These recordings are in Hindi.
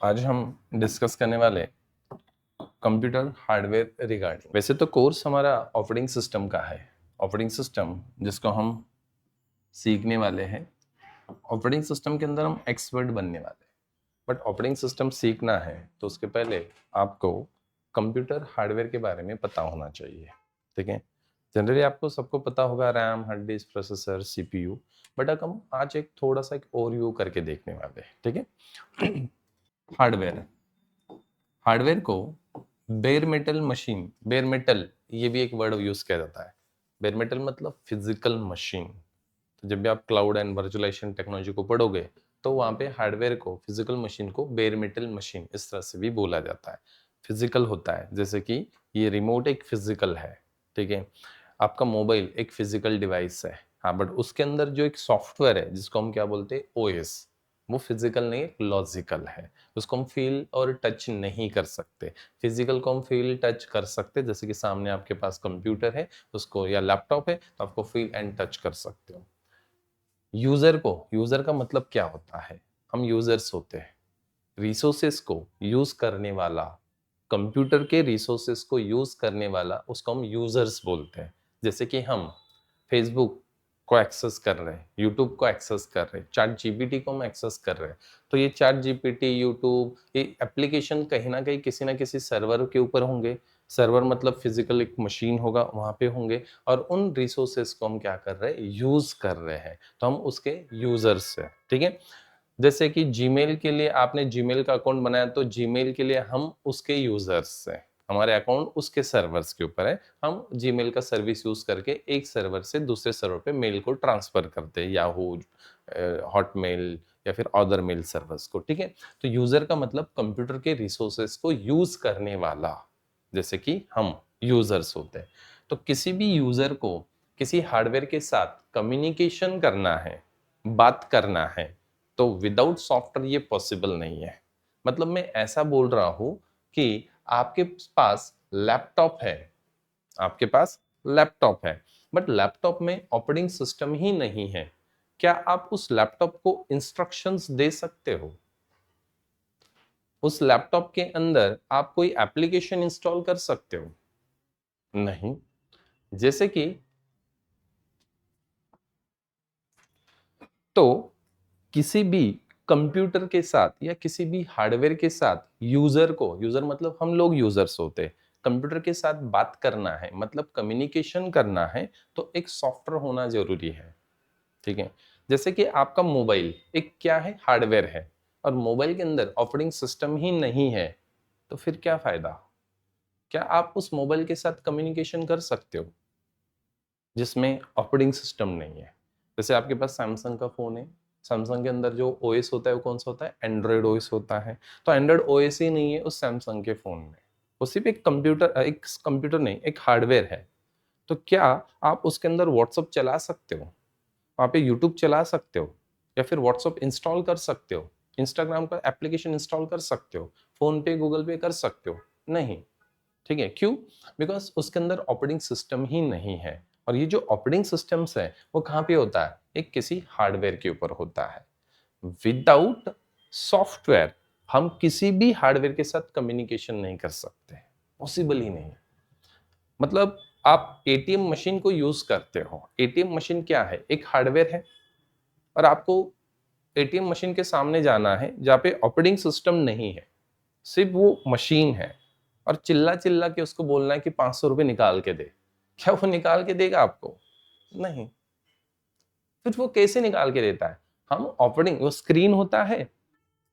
आज हम डिस्कस करने वाले कंप्यूटर हार्डवेयर रिगार्डिंग। वैसे तो कोर्स हमारा ऑपरेटिंग सिस्टम का है। ऑपरेटिंग सिस्टम जिसको हम सीखने वाले हैं, ऑपरेटिंग सिस्टम के अंदर हम एक्सपर्ट बनने वाले हैं। बट ऑपरेटिंग सिस्टम सीखना है तो उसके पहले आपको कंप्यूटर हार्डवेयर के बारे में पता होना चाहिए। ठीक है, जनरली आपको सबको पता होगा RAM, hard disk, processor, CPU. But अब हम आज एक थोड़ा सा एक ओवरव्यू करके देखने वाले हैं। ठीक है, हार्डवेयर हार्डवेयर को bear metal machine, bear metal ये भी एक वर्ड यूज किया जाता है। बेयर मेटल मतलब फिजिकल मशीन। तो जब भी आप क्लाउड एंड वर्चुअलाइजेशन टेक्नोलॉजी को पढ़ोगे तो वहां पे हार्डवेयर को, फिजिकल मशीन को बेयर मेटल मशीन इस तरह से भी बोला जाता है। फिजिकल होता है, जैसे कि ये रिमोट एक फिजिकल है। ठीक है, आपका मोबाइल एक फिजिकल डिवाइस है। हाँ, बट उसके अंदर जो एक सॉफ्टवेयर है जिसको हम क्या बोलते हैं, ओएस, वो फिजिकल नहीं, लॉजिकल है। उसको हम फील और टच नहीं कर सकते। फिजिकल को हम फील टच कर सकते, जैसे कि सामने आपके पास कंप्यूटर है उसको, या लैपटॉप है तो आपको फील एंड टच कर सकते हो। यूजर का मतलब क्या होता है, हम यूजर्स होते हैं। रिसोर्सेस को यूज करने वाला, कंप्यूटर के रिसोर्सेस को यूज करने वाला, उसको हम यूजर्स बोलते हैं। जैसे कि हम फेसबुक को एक्सेस कर रहे हैं, यूट्यूब को एक्सेस कर रहे हैं, चैट जीपीटी को हम एक्सेस कर रहे हैं। तो ये चैट जीपीटी, यूट्यूब, ये एप्लीकेशन कहीं ना कहीं किसी ना किसी सर्वर के ऊपर होंगे। सर्वर मतलब फिजिकल एक मशीन होगा, वहां पे होंगे। और उन रिसोर्सेस को हम क्या कर रहे हैं, यूज कर रहे हैं। तो हम उसके यूजर्स हैं। ठीक है, जैसे कि जीमेल के लिए आपने जीमेल का अकाउंट बनाया तो जीमेल के लिए हम उसके यूजर्स हैं। हमारे अकाउंट उसके सर्वर्स के ऊपर है। हम जीमेल का सर्विस यूज करके एक सर्वर से दूसरे सर्वर पे मेल को ट्रांसफर करते हैं, याहू, हॉटमेल या फिर अदर मेल सर्वर्स को। ठीक है, तो यूजर का मतलब कंप्यूटर के रिसोर्सेस को यूज करने वाला, जैसे कि हम यूजर्स होते हैं। तो किसी भी यूजर को किसी हार्डवेयर के साथ कम्युनिकेशन करना है, बात करना है, तो विदाउट सॉफ्टवेयर ये पॉसिबल नहीं है। मतलब मैं ऐसा बोल रहा हूं कि आपके पास लैपटॉप है, आपके पास लैपटॉप है, बट लैपटॉप में ऑपरेटिंग सिस्टम ही नहीं है। क्या आप उस लैपटॉप को इंस्ट्रक्शंस दे सकते हो? उस लैपटॉप के अंदर आप कोई एप्लीकेशन इंस्टॉल कर सकते हो? नहीं। जैसे कि, तो किसी भी कंप्यूटर के साथ या किसी भी हार्डवेयर के साथ यूजर को, यूजर मतलब हम लोग यूजर्स होते हैं, कंप्यूटर के साथ बात करना है, मतलब कम्युनिकेशन करना है, तो एक सॉफ्टवेयर होना जरूरी है। ठीक है, जैसे कि आपका मोबाइल एक क्या है, हार्डवेयर है, और मोबाइल के अंदर ऑपरेटिंग सिस्टम ही नहीं है, तो फिर क्या फायदा? क्या आप उस मोबाइल के साथ कम्युनिकेशन कर सकते हो जिसमें ऑपरेटिंग सिस्टम नहीं है? जैसे आपके पास सैमसंग का फोन है, सैमसंग के अंदर जो ओएस होता है वो कौन सा होता है, एंड्रॉयड ओएस होता है। तो एंड्रॉयड ओएस ही नहीं है उस सैमसंग के फोन में, वो सिर्फ एक कंप्यूटर नहीं, एक हार्डवेयर है। तो क्या आप उसके अंदर व्हाट्सअप चला सकते हो, वहाँ पे यूट्यूब चला सकते हो, या फिर व्हाट्सअप इंस्टॉल कर सकते हो, इंस्टाग्राम का एप्लीकेशन इंस्टॉल कर सकते हो, फोन पे, गूगल पे कर सकते हो? नहीं। ठीक है, क्यों? बिकॉज उसके अंदर ऑपरेटिंग सिस्टम ही नहीं है। और ये जो ऑपरेटिंग सिस्टम्स है वो कहाँ पे होता है, एक किसी हार्डवेयर के ऊपर होता है। विदाउट सॉफ्टवेयर हम किसी भी हार्डवेयर के साथ कम्युनिकेशन नहीं कर सकते, पॉसिबल ही नहीं। मतलब आप एटीएम मशीन को यूज करते हो, एटीएम मशीन क्या है, एक हार्डवेयर है। और आपको एटीएम मशीन के सामने जाना है जहाँ पे ऑपरेटिंग सिस्टम नहीं है, सिर्फ वो मशीन है, और चिल्ला चिल्ला के उसको बोलना है कि 500 रुपये निकाल के दे। क्या वो निकाल के देगा आपको? नहीं। फिर वो कैसे निकाल के देता है? हम ऑपरेटिंग, वो स्क्रीन होता है,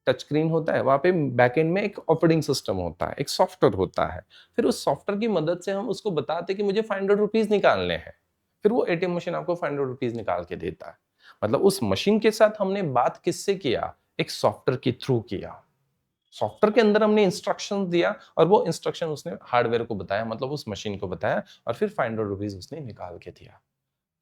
टच स्क्रीन होता है, वहां पे बैकएंड में एक ऑपरेटिंग सिस्टम होता है, एक सॉफ्टवेयर होता है। फिर उस सॉफ्टवेयर की मदद से हम उसको बताते हैं कि मुझे 500 रुपीज निकालने हैं। फिर वो एटीएम मशीन आपको 500 रुपीज निकाल के देता है। मतलब उस मशीन के साथ हमने बात किससे किया, एक सॉफ्टवेयर के थ्रू किया। सॉफ्टवेयर के अंदर हमने इंस्ट्रक्शन दिया और वो इंस्ट्रक्शन उसने हार्डवेयर को बताया, मतलब उस मशीन को बताया, और फिर 500 रुपीज उसने निकाल के दिया।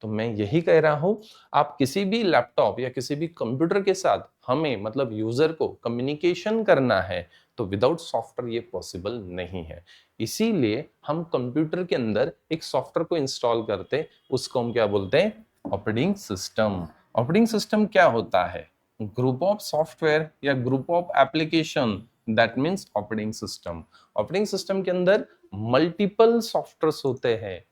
तो मैं यही कह रहा हूं, आप किसी भी लैपटॉप या किसी भी कंप्यूटर के साथ हमें, मतलब यूजर को कम्युनिकेशन करना है, तो विदाउट सॉफ्टवेयर ये पॉसिबल नहीं है। इसीलिए हम कंप्यूटर के अंदर एक सॉफ्टवेयर को इंस्टॉल करते, उसको हम क्या बोलते हैं, ऑपरेटिंग सिस्टम। ऑपरेटिंग सिस्टम क्या होता है, ग्रुप ऑफ सॉफ्टवेयर या group of application that means operating system. Operating system के अंदर मल्टीपल सॉफ्टवेयर्स होते हैं।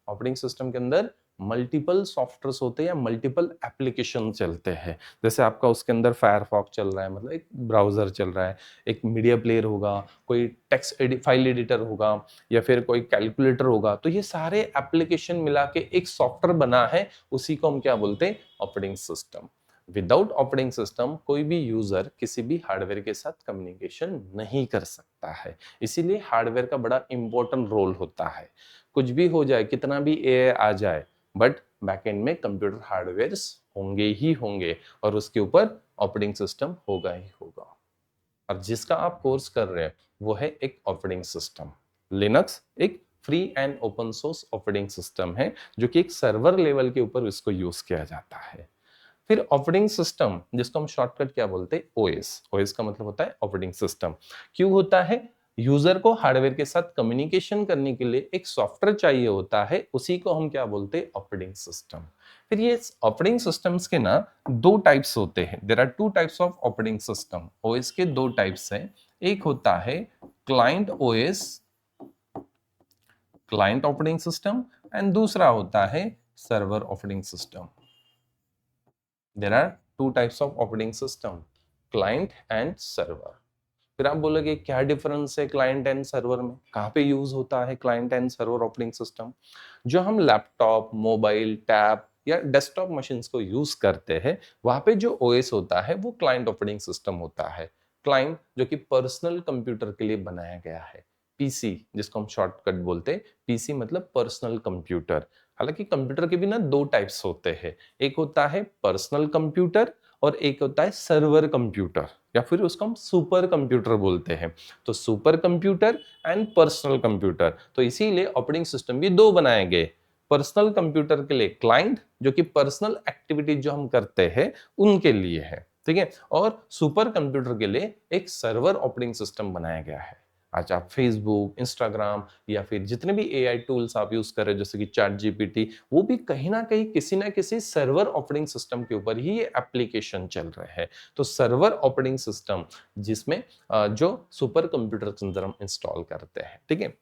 ऑपरेटिंग सिस्टम के अंदर मल्टीपल सॉफ्टवेयर्स होते हैं या मल्टीपल एप्लीकेशन चलते हैं। जैसे आपका उसके अंदर फायरफॉक्स चल रहा है, मतलब एक ब्राउजर चल रहा है, एक मीडिया प्लेयर होगा, कोई टेक्स्ट फाइल एडिटर होगा, या फिर कोई कैलकुलेटर होगा। तो ये सारे एप्लीकेशन मिला के एक सॉफ्टवेयर बना है, उसी को हम क्या बोलते हैं? Operating system. Without operating system कोई भी यूजर किसी भी हार्डवेयर के साथ कम्युनिकेशन नहीं कर सकता है। इसीलिए हार्डवेयर का बड़ा इंपॉर्टेंट रोल होता है। कुछ भी हो जाए, कितना भी एआई आ जाए, बट बैकएंड में कंप्यूटर हार्डवेयर्स होंगे ही होंगे, और उसके ऊपर ऑपरेटिंग सिस्टम होगा ही होगा। और जिसका आप कोर्स कर रहे हैं वो है एक ऑपरेटिंग सिस्टम। लिनक्स एक free and open source operating system है, जो कि एक सर्वर लेवल के ऊपर इसको यूज किया जाता है। फिर ऑपरेटिंग सिस्टम, जिसको हम शॉर्टकट क्या बोलते हैं? ओएस। ओएस का मतलब होता है ऑपरेटिंग सिस्टम। क्यों होता है? यूजर को हार्डवेयर के साथ कम्युनिकेशन करने के लिए एक सॉफ्टवेयर चाहिए होता है, उसी को हम क्या बोलते हैं? Operating system. फिर ये ऑपरेटिंग सिस्टम्स के ना दो टाइप्स होते हैं। There are two types of operating system. OS के दो टाइप्स हैं। एक होता है client OS, client operating system, and दूसरा होता है server operating system. There are two types of operating system, client and server। फिर आप बोलोगे क्या डिफरेंस है क्लाइंट एंड सर्वर में? कहाँ पे यूज होता है client and server operating system? जो हम लैपटॉप, मोबाइल, टैब या डेस्कटॉप मशीन्स को यूज करते हैं, वहां पे जो ओएस होता है वो क्लाइंट ऑपरेटिंग सिस्टम होता है। क्लाइंट जो कि पर्सनल कंप्यूटर के लिए बनाया गया है। पीसी, जिसको हम शॉर्टकट बोलते हैं, पीसी मतलब पर्सनल कंप्यूटर। हालांकि कंप्यूटर के भी ना दो टाइप्स होते हैं। एक होता है पर्सनल कंप्यूटर और एक होता है सर्वर कंप्यूटर, या फिर उसको हम सुपर कंप्यूटर बोलते हैं। तो super computer and personal computer, तो इसीलिए ऑपरेटिंग सिस्टम भी दो बनाए गए। पर्सनल कंप्यूटर के लिए क्लाइंट, जो कि पर्सनल एक्टिविटी जो हम करते हैं उनके लिए है, ठीक है, और सुपर कंप्यूटर के लिए एक सर्वर ऑपरेटिंग सिस्टम बनाया गया है। आज आप फेसबुक, इंस्टाग्राम या फिर जितने भी एआई टूल्स आप यूज कर रहे हैं, जैसे कि चैट जीपीटी, वो भी कहीं ना किसी सर्वर ऑपरेटिंग सिस्टम के ऊपर ही ये एप्लीकेशन चल रहे हैं। तो सर्वर ऑपरेटिंग सिस्टम, जिसमें जो सुपर कंप्यूटर के अंदर हम इंस्टॉल करते हैं, ठीक है।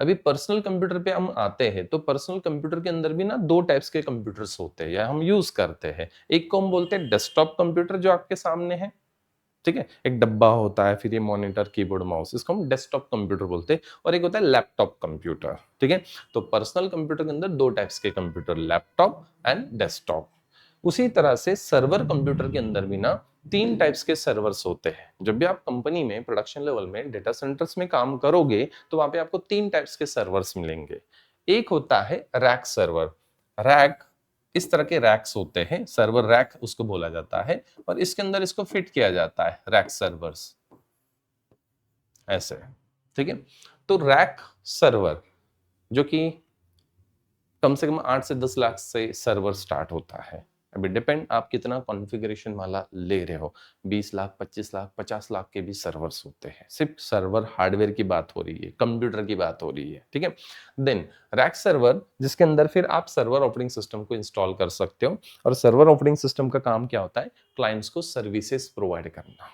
अभी पर्सनल कंप्यूटर पे हम आते हैं, तो पर्सनल कंप्यूटर के अंदर भी ना दो टाइप्स के कंप्यूटर्स होते हैं या हम यूज करते हैं। एक को हम बोलते हैं डेस्कटॉप कंप्यूटर, जो आपके सामने है, ठीक है, एक डब्बा होता है, फिर ये मॉनिटर, कीबोर्ड, माउस, इसको हम डेस्कटॉप कंप्यूटर बोलते हैं। और एक होता है लैपटॉप कंप्यूटर, ठीक है। तो पर्सनल कंप्यूटर के अंदर दो टाइप्स के कंप्यूटर, लैपटॉप एंड डेस्कटॉप। उसी तरह से सर्वर कंप्यूटर के अंदर भी ना तीन टाइप्स के सर्वर्स होते हैं। जब भी आप कंपनी में प्रोडक्शन लेवल में डेटा सेंटर्स में काम करोगे, तो वहां पे आपको तीन टाइप्स के सर्वर्स मिलेंगे। एक होता है रैक सर्वर। रैक, इस तरह के रैक्स होते हैं, सर्वर रैक उसको बोला जाता है, और इसके अंदर इसको फिट किया जाता है, रैक सर्वर्स ऐसे, ठीक है। तो रैक सर्वर, जो कि कम से कम 8 से 10 लाख से सर्वर स्टार्ट होता है। अभी डिपेंड आप कितना कॉन्फ़िगरेशन वाला ले रहे हो। 20 लाख, 25 लाख, 50 लाख के भी सर्वर्स होते हैं। सिर्फ सर्वर हार्डवेयर की बात हो रही है, कंप्यूटर की बात हो रही है, ठीक है। देन रैक सर्वर, जिसके अंदर फिर आप सर्वर ऑपरेटिंग सिस्टम को इंस्टॉल कर सकते हो। और सर्वर ऑपरेटिंग सिस्टम का काम क्या होता है? क्लाइंट्स को सर्विसेज प्रोवाइड करना,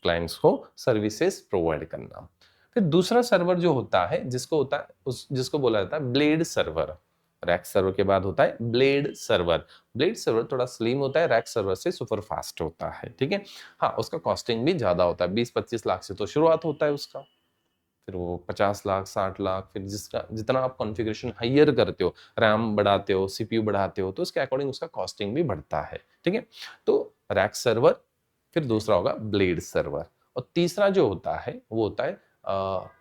क्लाइंट्स को सर्विसेज प्रोवाइड करना। फिर दूसरा सर्वर जो होता है, जिसको बोला जाता है ब्लेड सर्वर। रैक सर्वर के बाद होता है ब्लेड सर्वर। ब्लेड सर्वर थोड़ा स्लिम होता है, रैक सर्वर से सुपर फास्ट होता है, ठीक है। हाँ, उसका कॉस्टिंग भी ज्यादा होता है, 20-25 लाख से तो शुरुआत होता है उसका। फिर वो 50 लाख, 60 लाख, फिर जिसका जितना आप कॉन्फ़िगरेशन हाइयर करते हो, रैम बढ़ाते हो, सीपीयू बढ़ाते हो, तो उसके अकॉर्डिंग उसका कॉस्टिंग भी बढ़ता है, ठीक है। तो रैक सर्वर, फिर दूसरा होगा ब्लेड सर्वर, और तीसरा जो होता है वो होता है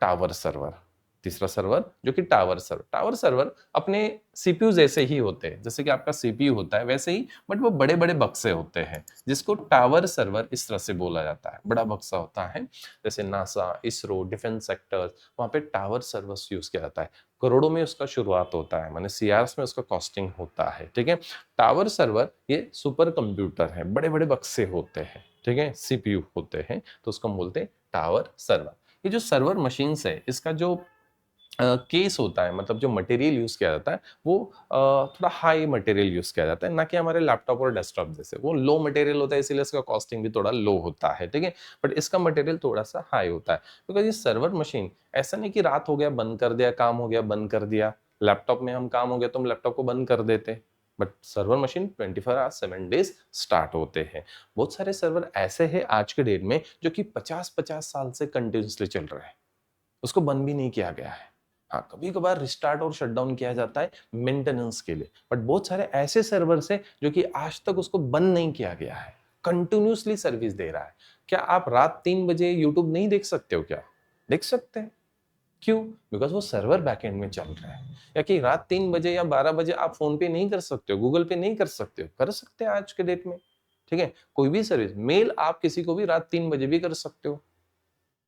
टावर सर्वर। तीसरा सर्वर जो कि टावर सर्वर अपने सीपीयू जैसे ही होते हैं, जैसे कि आपका सीपीयू होता है वैसे ही, बट वो बड़े बड़े बक्से होते हैं, जिसको टावर सर्वर इस तरह से बोला जाता है। बड़ा बक्सा होता है, जैसे नासा, इसरो, डिफेंस सेक्टर्स, वहां पे टावर सर्वर्स यूज किया जाता है। करोड़ों में उसका शुरुआत होता है, माने सीआरएस में उसका कॉस्टिंग होता है, ठीक है। टावर सर्वर ये सुपर कंप्यूटर है, बड़े बड़े बक्से होते हैं, ठीक है, सीपीयू होते हैं, तो उसको हम बोलते हैं टावर सर्वर। ये जो सर्वर मशीन्स है, इसका जो केस होता है, मतलब जो मटेरियल यूज किया जाता है वो थोड़ा हाई मटेरियल यूज किया जाता है, ना कि हमारे लैपटॉप और डेस्कटॉप जैसे वो लो मटेरियल होता है, इसीलिए इसका कॉस्टिंग भी थोड़ा लो होता है, ठीक है। बट इसका मटेरियल थोड़ा सा हाई होता है, बिकॉज ये सर्वर मशीन ऐसा नहीं कि रात हो गया बंद कर दिया, काम हो गया बंद कर दिया। लैपटॉप में हम काम हो गया तो हम लैपटॉप को बंद कर देते, but server machine 24 hours 7 days start होते हैं। बहुत सारे सर्वर ऐसे हैं आज के डेट में जो कि 50-50 साल से कंटिन्यूसली चल रहे हैं, उसको बंद भी नहीं किया गया है। हाँ, कभी कभार रिस्टार्ट और शटडाउन किया जाता है मेंटेनेंस के लिए, बट बहुत सारे ऐसे सर्वर्स हैं जो कि आज तक उसको बंद नहीं किया गया है, कंटिन्यूसली सर्विस दे रहा है। क्या आप रात 3 बजे यूट्यूब नहीं देख सकते हो क्या? देख सकते हैं। क्यों? बिकॉज वो सर्वर बैकएंड में चल रहा है। या कि रात 3 बजे या 12 बजे आप फोन पे नहीं कर सकते हो, गूगल पे नहीं कर सकते हो, कर सकते हैं आज के डेट में, ठीक है। कोई भी सर्विस, मेल आप किसी को भी रात 3 बजे भी कर सकते हो।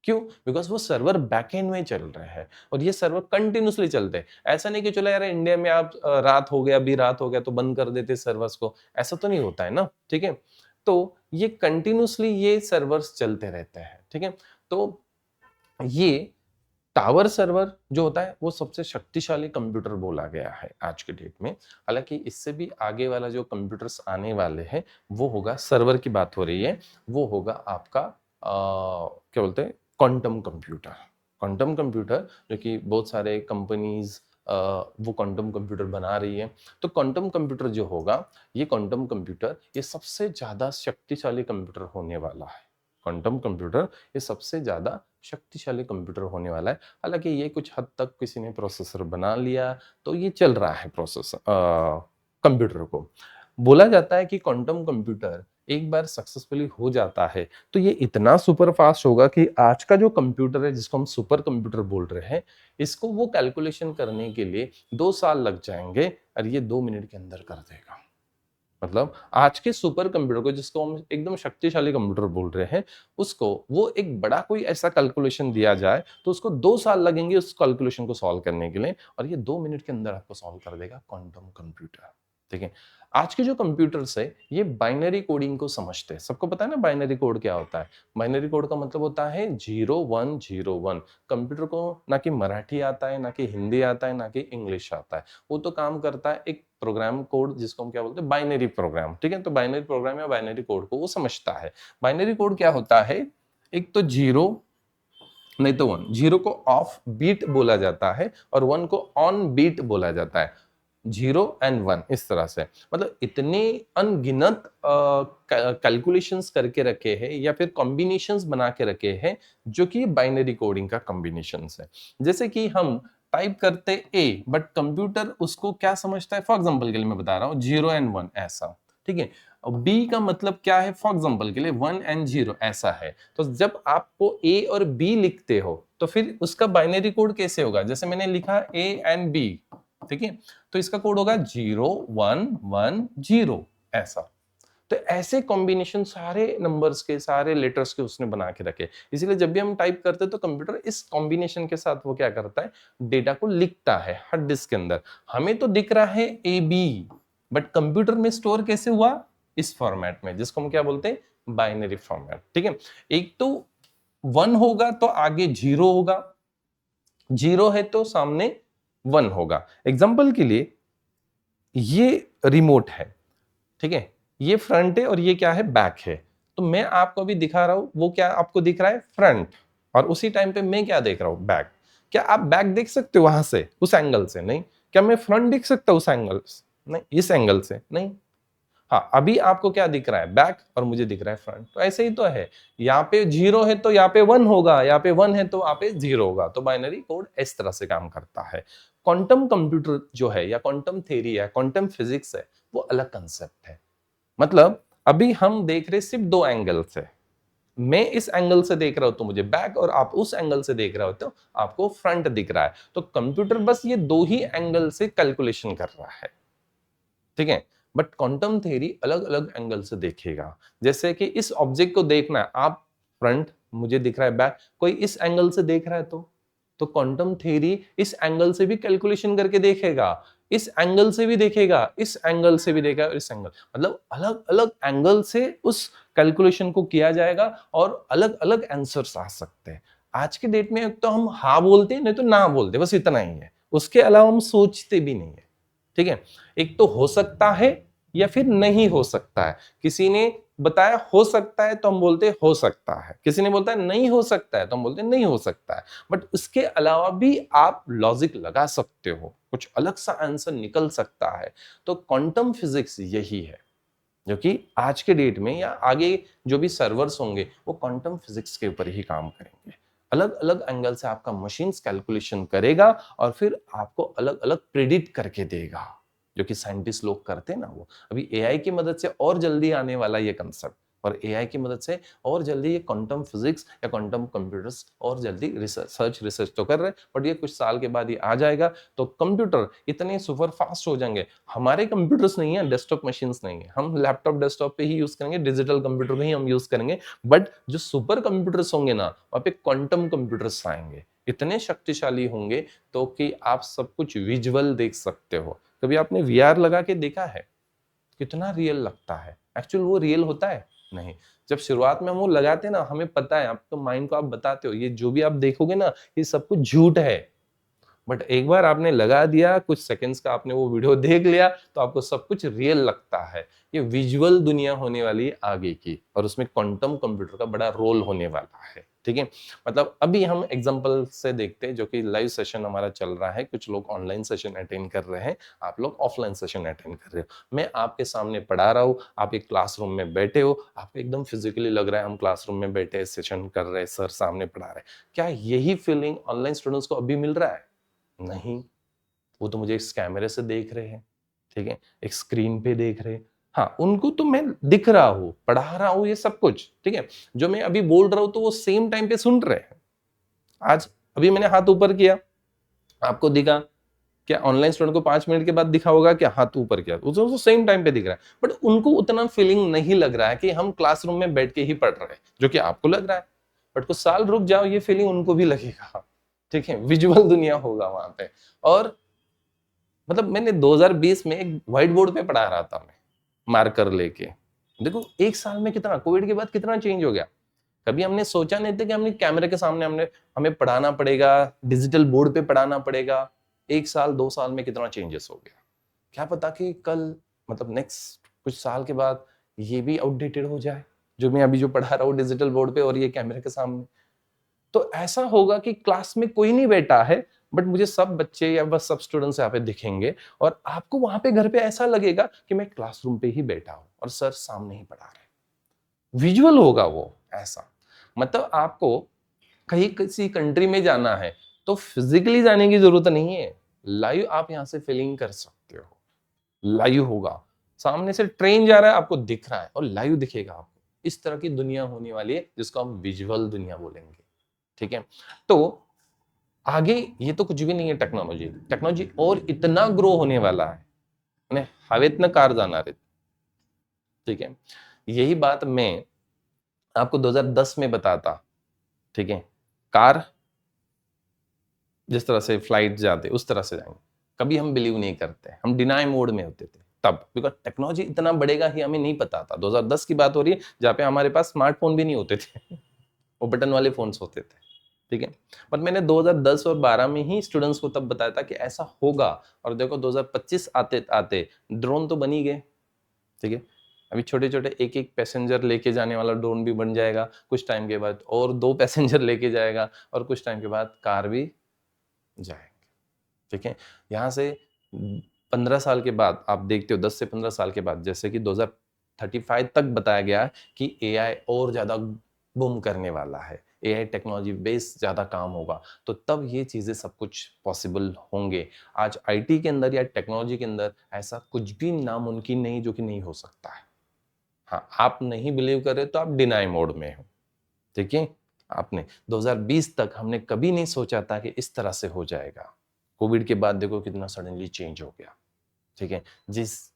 क्यों? बिकॉज वो सर्वर बैकएंड में चल रहा है और ये सर्वर कंटिन्यूसली चलते हैं। ऐसा नहीं कि चलो यार इंडिया में आप रात हो गया, अभी रात हो गया तो बंद कर देते सर्वर्स को, ऐसा तो नहीं होता है ना, ठीक है। तो ये कंटिन्यूसली ये सर्वर्स चलते रहते हैं, ठीक है। तो ये टावर सर्वर जो होता है वो सबसे शक्तिशाली कंप्यूटर बोला गया है आज के डेट में। हालांकि इससे भी आगे वाला जो कंप्यूटर्स आने वाले हैं वो होगा, सर्वर की बात हो रही है, वो होगा आपका क्या बोलते हैं, क्वांटम कंप्यूटर। क्वांटम कंप्यूटर जो कि बहुत सारे कंपनीज वो क्वांटम कंप्यूटर बना रही है। तो क्वांटम कंप्यूटर जो होगा, ये क्वांटम कंप्यूटर ये सबसे ज्यादा शक्तिशाली कंप्यूटर होने वाला है। क्वांटम कंप्यूटर ये सबसे ज्यादा शक्तिशाली कंप्यूटर होने वाला है। हालांकि ये कुछ हद तक किसी ने प्रोसेसर बना लिया, तो ये चल रहा है प्रोसेसर कंप्यूटर को। बोला जाता है कि क्वांटम कंप्यूटर एक बार सक्सेसफुली हो जाता है तो ये इतना सुपर फास्ट होगा कि आज का जो कंप्यूटर है जिसको हम सुपर कंप्यूटर बोल रहे हैं, इसको वो कैलकुलेशन करने के लिए 2 साल लग जाएंगे और ये 2 मिनट के अंदर कर देगा। मतलब आज के सुपर कंप्यूटर को, जिसको हम एकदम शक्तिशाली कंप्यूटर बोल रहे हैं, उसको वो एक बड़ा कोई ऐसा कैलकुलेशन दिया जाए तो उसको 2 साल लगेंगे उस कैलकुलेशन को सॉल्व करने के लिए, और ये 2 मिनट के अंदर आपको सॉल्व कर देगा क्वांटम कंप्यूटर, ठीक है। आज के जो कंप्यूटर्स है ये बाइनरी कोडिंग को समझते हैं। सबको पता है ना बाइनरी कोड क्या होता है? बाइनरी कोड का मतलब होता है 0 1 0 1। कंप्यूटर को ना कि मराठी आता है, ना कि हिंदी आता है, ना कि इंग्लिश आता है। वो तो काम करता है एक प्रोग्राम कोड जिसको हम क्या बोलते हैं, बाइनरी प्रोग्राम, ठीक है। तो बाइनरी प्रोग्राम या बाइनरी कोड को वो समझता है। बाइनरी कोड क्या होता है? एक तो जीरो नहीं तो वन। जीरो को ऑफ बीट बोला जाता है और वन को ऑन बीट बोला जाता है। 0 और 1 इस तरह से, मतलब इतने अनगिनत कैलकुलेशंस करके रखे हैं या फिर कॉम्बिनेशंस बना के रखे हैं जो कि बाइनरी कोडिंग का कॉम्बिनेशंस है। जैसे कि हम टाइप करते ए, बट कंप्यूटर उसको क्या समझता है, फॉर एग्जांपल के लिए मैं बता रहा हूँ 0 और 1 ऐसा, ठीक है। बी का मतलब क्या है, फॉर एग्जांपल के लिए 1 और 0 ऐसा है। तो जब आपको ए और बी लिखते हो तो फिर उसका बाइनरी कोड कैसे होगा? जैसे मैंने लिखा ए एंड बी, ठीक है, तो इसका कोड होगा 0 1 1 0 ऐसा। तो ऐसे कॉम्बिनेशन सारे नंबर्स के, सारे लेटर्स के उसने बना के रखे। इसीलिए जब भी हम टाइप करते हैं तो कंप्यूटर इस कॉम्बिनेशन के साथ वो क्या करता है, डेटा को लिखता है हार्ड डिस्क के अंदर। हमें तो दिख रहा है ए बी, बट कंप्यूटर में स्टोर कैसे हुआ? इस फॉर्मेट में, जिसको हम क्या बोलते हैं, बाइनरी फॉर्मेट, ठीक है। एक तो 1 होगा तो आगे 0 होगा, 0 है तो सामने 1 होगा। एग्जाम्पल के लिए ये रिमोट है, ठीक है, ये फ्रंट है और ये क्या है, बैक है। तो मैं आपको अभी दिखा रहा हूं, वो क्या आपको दिख रहा है, फ्रंट, और उसी टाइम पे मैं क्या देख रहा हूं, बैक। क्या आप बैक देख सकते हो वहां से, उस एंगल से? नहीं। क्या मैं फ्रंट देख सकता हूं उस एंगल से? नहीं, इस एंगल से नहीं। हाँ, अभी आपको क्या दिख रहा है, बैक, और मुझे दिख रहा है फ्रंट। तो ऐसे ही तो है, यहाँ पे 0 है तो यहाँ पे 1 होगा, यहाँ पे 1 है तो यहाँ पे 0 होगा। तो बाइनरी कोड इस तरह से काम करता है। क्वांटम कंप्यूटर जो है या क्वांटम थ्योरी है, क्वांटम फिजिक्स है, वो अलग कंसेप्ट है। मतलब अभी हम देख रहे सिर्फ 2 एंगल से। मैं इस एंगल से देख रहा हूं तो मुझे बैक, और आप उस एंगल से देख रहे हो तो आपको फ्रंट दिख रहा है। तो कंप्यूटर बस ये 2 ही एंगल से कैलकुलेशन कर रहा है, ठीक है। बट क्वांटम थ्योरी अलग अलग एंगल से देखेगा। जैसे कि इस ऑब्जेक्ट को देखना है, आप फ्रंट, मुझे दिख रहा है बैक, कोई इस एंगल से देख रहा है तो क्वांटम थ्योरी इस एंगल से भी कैलकुलेशन करके देखेगा, इस एंगल से भी देखेगा, इस एंगल से भी देखेगा, इस एंगल, मतलब अलग अलग एंगल से उस कैलकुलेशन को किया जाएगा और अलग अलग आंसर्स आ सकते हैं। आज के डेट में तो हम हाँ बोलते हैं, नहीं तो ना बोलते, बस इतना ही है, उसके अलावा हम सोचते भी नहीं है। ठीक है, एक तो हो सकता है या फिर नहीं हो सकता है। किसी ने बताया हो सकता है तो हम बोलते हो सकता है, किसी ने बोलता है नहीं हो सकता है तो हम बोलते नहीं हो सकता है। बट उसके अलावा भी आप लॉजिक लगा सकते हो, कुछ अलग सा आंसर निकल सकता है। तो क्वांटम फिजिक्स यही है जो कि आज के डेट में या आगे जो भी सर्वर्स होंगे वो क्वांटम फिजिक्स के ऊपर ही काम करेंगे। अलग अलग एंगल से आपका मशीन्स कैलकुलेशन करेगा और फिर आपको अलग अलग प्रिडिक्ट करके देगा, जो कि साइंटिस्ट लोग करते हैं ना। वो अभी एआई की मदद से और जल्दी आने वाला ये कंसेप्ट, और एआई की मदद से और जल्दी ये क्वांटम फिजिक्स या क्वांटम कंप्यूटर्स और जल्दी रिसर्च तो कर रहे हैं, बट ये कुछ साल के बाद ये आ जाएगा। तो कंप्यूटर इतने सुपर फास्ट हो जाएंगे, हमारे कंप्यूटर्स नहीं है, डेस्कटॉप मशीन्स नहीं है, हम लैपटॉप डेस्कटॉप पे ही यूज करेंगे, डिजिटल कंप्यूटर में ही हम यूज करेंगे। बट जो सुपर कंप्यूटर्स होंगे ना, वहां पे क्वांटम कंप्यूटर्स आएंगे, इतने शक्तिशाली होंगे तो कि आप सब कुछ विजुअल देख सकते हो। कभी आपने वीआर लगा के देखा है कितना रियल लगता है? एक्चुअल वो रियल होता है नहीं। जब शुरुआत में हम वो लगाते हैं ना, हमें पता है, आप तो माइंड को आप बताते हो ये जो भी आप देखोगे ना ये सब कुछ झूठ है। बट एक बार आपने लगा दिया, कुछ सेकंड्स का आपने वो वीडियो देख लिया तो आपको सब कुछ रियल लगता है। ये विजुअल दुनिया होने वाली है आगे की, और उसमें क्वांटम कंप्यूटर का बड़ा रोल होने वाला है। ठीक है, मतलब अभी हम एग्जांपल से देखते हैं, जो कि लाइव सेशन हमारा चल रहा है, कुछ लोग ऑनलाइन सेशन अटेंड कर रहे हैं, आप लोग ऑफलाइन सेशन अटेंड कर रहे हो। मैं आपके सामने पढ़ा रहा हूँ, आप एक क्लासरूम में बैठे हो, आपको एकदम फिजिकली लग रहा है हम क्लासरूम में बैठे सेशन कर रहे हैं, सर सामने पढ़ा रहे हैं। क्या यही फीलिंग ऑनलाइन स्टूडेंट्स को अभी मिल रहा है? नहीं, वो तो मुझे इस कैमरे से देख रहे हैं, ठीक है, एक स्क्रीन पे देख रहे हैं। हाँ, उनको तो मैं दिख रहा हूं, पढ़ा रहा हूं, ये सब कुछ ठीक है। जो मैं अभी बोल रहा हूं तो वो सेम टाइम पे सुन रहे हैं। आज अभी मैंने हाथ ऊपर किया, आपको दिखा क्या? ऑनलाइन स्टूडेंट को 5 मिनट के बाद दिखा होगा क्या हाथ ऊपर किया? उसको सेम टाइम पे दिख रहा है, बट उनको उतना फीलिंग नहीं लग रहा है कि हम क्लासरूम में बैठ के ही पढ़ रहे हैं, जो कि आपको लग रहा है। बट कुछ साल रुक जाओ, ये फीलिंग उनको भी लगेगा। ठीक है, विजुअल दुनिया होगा वहां पे। और मतलब मैंने 2020 में एक व्हाइट बोर्ड पे पढ़ा रहा था, मैं मार्कर लेके। देखो एक साल में कितना, कोविड के बाद कितना चेंज हो गया। कभी हमने सोचा नहीं था कि हमने कैमरे के सामने हमने हमें पढ़ाना पड़ेगा, डिजिटल बोर्ड पे पढ़ाना पड़ेगा। 1 साल 2 साल में कितना चेंजेस हो गया। क्या पता कि कल, मतलब नेक्स्ट कुछ साल के बाद ये भी आउटडेटेड हो जाए, जो मैं अभी जो पढ़ा रहा हूँ डिजिटल बोर्ड पे और ये कैमरे के सामने। तो ऐसा होगा कि क्लास में कोई नहीं बैठा है, बट मुझे सब बच्चे या बस सब स्टूडेंट्स यहाँ पे दिखेंगे, और आपको वहां पे घर पे ऐसा लगेगा कि मैं क्लासरूम पे ही बैठा हूं और सर सामने ही पढ़ा रहे हैं। विजुअल होगा वो ऐसा। मतलब आपको कहीं किसी कंट्री में जाना है तो फिजिकली जाने की जरूरत नहीं है, लाइव आप यहां से फीलिंग कर सकते हो। लाइव होगा, सामने से ट्रेन जा रहा है आपको दिख रहा है और लाइव दिखेगा आपको। इस तरह की दुनिया होने वाली है जिसको हम विजुअल दुनिया बोलेंगे। ठीक है, तो आगे ये तो कुछ भी नहीं है। टेक्नॉलॉजी टेक्नॉलॉजी और इतना ग्रो होने वाला है, मैंने हवेतनं कार जाणार आहेत। ठीक है, यही बात मैं आपको 2010 में बताता, ठीक है, कार जिस तरह से फ्लाइट जाते उस तरह से जाएंगे, कभी हम बिलीव नहीं करते, हम डिनाई मोड में होते थे तब, बिकॉज टेक्नोलॉजी इतना बढ़ेगा ही हमें नहीं पता था। 2010 की बात हो रही है जहाँ पे हमारे पास स्मार्टफोन भी नहीं होते थे। वो बटन वाले फोन्स होते थे। ठीक है, पर मैंने 2010 और 12 में ही स्टूडेंट्स को तब बताया था कि ऐसा होगा। और देखो 2025 आते आते ड्रोन तो बन ही गए। ठीक है, अभी छोटे छोटे एक एक पैसेंजर लेके जाने वाला ड्रोन भी बन जाएगा कुछ टाइम के बाद, और 2 पैसेंजर लेके जाएगा, और कुछ टाइम के बाद कार भी जाएंगे। ठीक है, यहाँ से 15 साल के बाद आप देखते हो, 10 से 15 साल के बाद, जैसे कि 2035 तक बताया गया है कि एआई और ज्यादा बूम करने वाला है, एआई टेक्नोलॉजी बेस्ड ज्यादा काम होगा, तो तब ये चीजें सब कुछ पॉसिबल होंगे। आज आईटी के अंदर या टेक्नोलॉजी के अंदर ऐसा कुछ भी नामुमकिन नहीं जो कि नहीं हो सकता है। हाँ, आप नहीं बिलीव कर रहे तो आप डिनाई मोड में हो। ठीक है, आपने 2020 तक हमने कभी नहीं सोचा था कि इस तरह से हो जाएगा। कोविड के बाद देखो कितना सडनली चेंज हो गया। ठीक है, जिस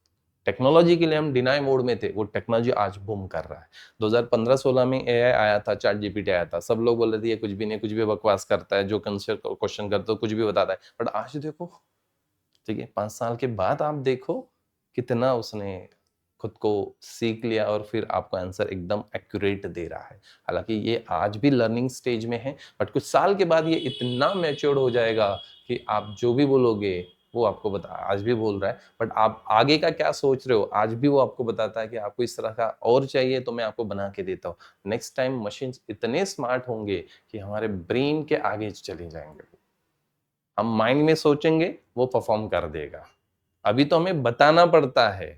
टेक्नोलॉजी के लिए हम डिनाई मोड में थे वो टेक्नोलॉजी आज बूम कर रहा है। 2015-16 में एआई आया था, चैट जीपीटी आया था, सब लोग बोल रहे थे ये कुछ भी नहीं, कुछ भी बकवास करता है, जो क्वेश्चन करता है कुछ भी बताता है। बट आज देखो, ठीक है, 5 साल के बाद आप देखो कितना उसने खुद को सीख लिया और फिर आपको आंसर एकदम एक्यूरेट दे रहा है। हालांकि ये आज भी लर्निंग स्टेज में है, बट कुछ साल के बाद ये इतना मैच्योर हो जाएगा कि आप जो भी बोलोगे वो आपको बता, आज भी बोल रहा है बट आप आगे का क्या सोच रहे हो आज भी वो आपको बताता है कि आपको इस तरह का और चाहिए तो मैं आपको बना के देता हूँ। नेक्स्ट टाइम मशीन्स इतने स्मार्ट होंगे कि हमारे ब्रेन के आगे चले जाएंगे। हम माइंड में सोचेंगे वो परफॉर्म कर देगा, अभी तो हमें बताना पड़ता है,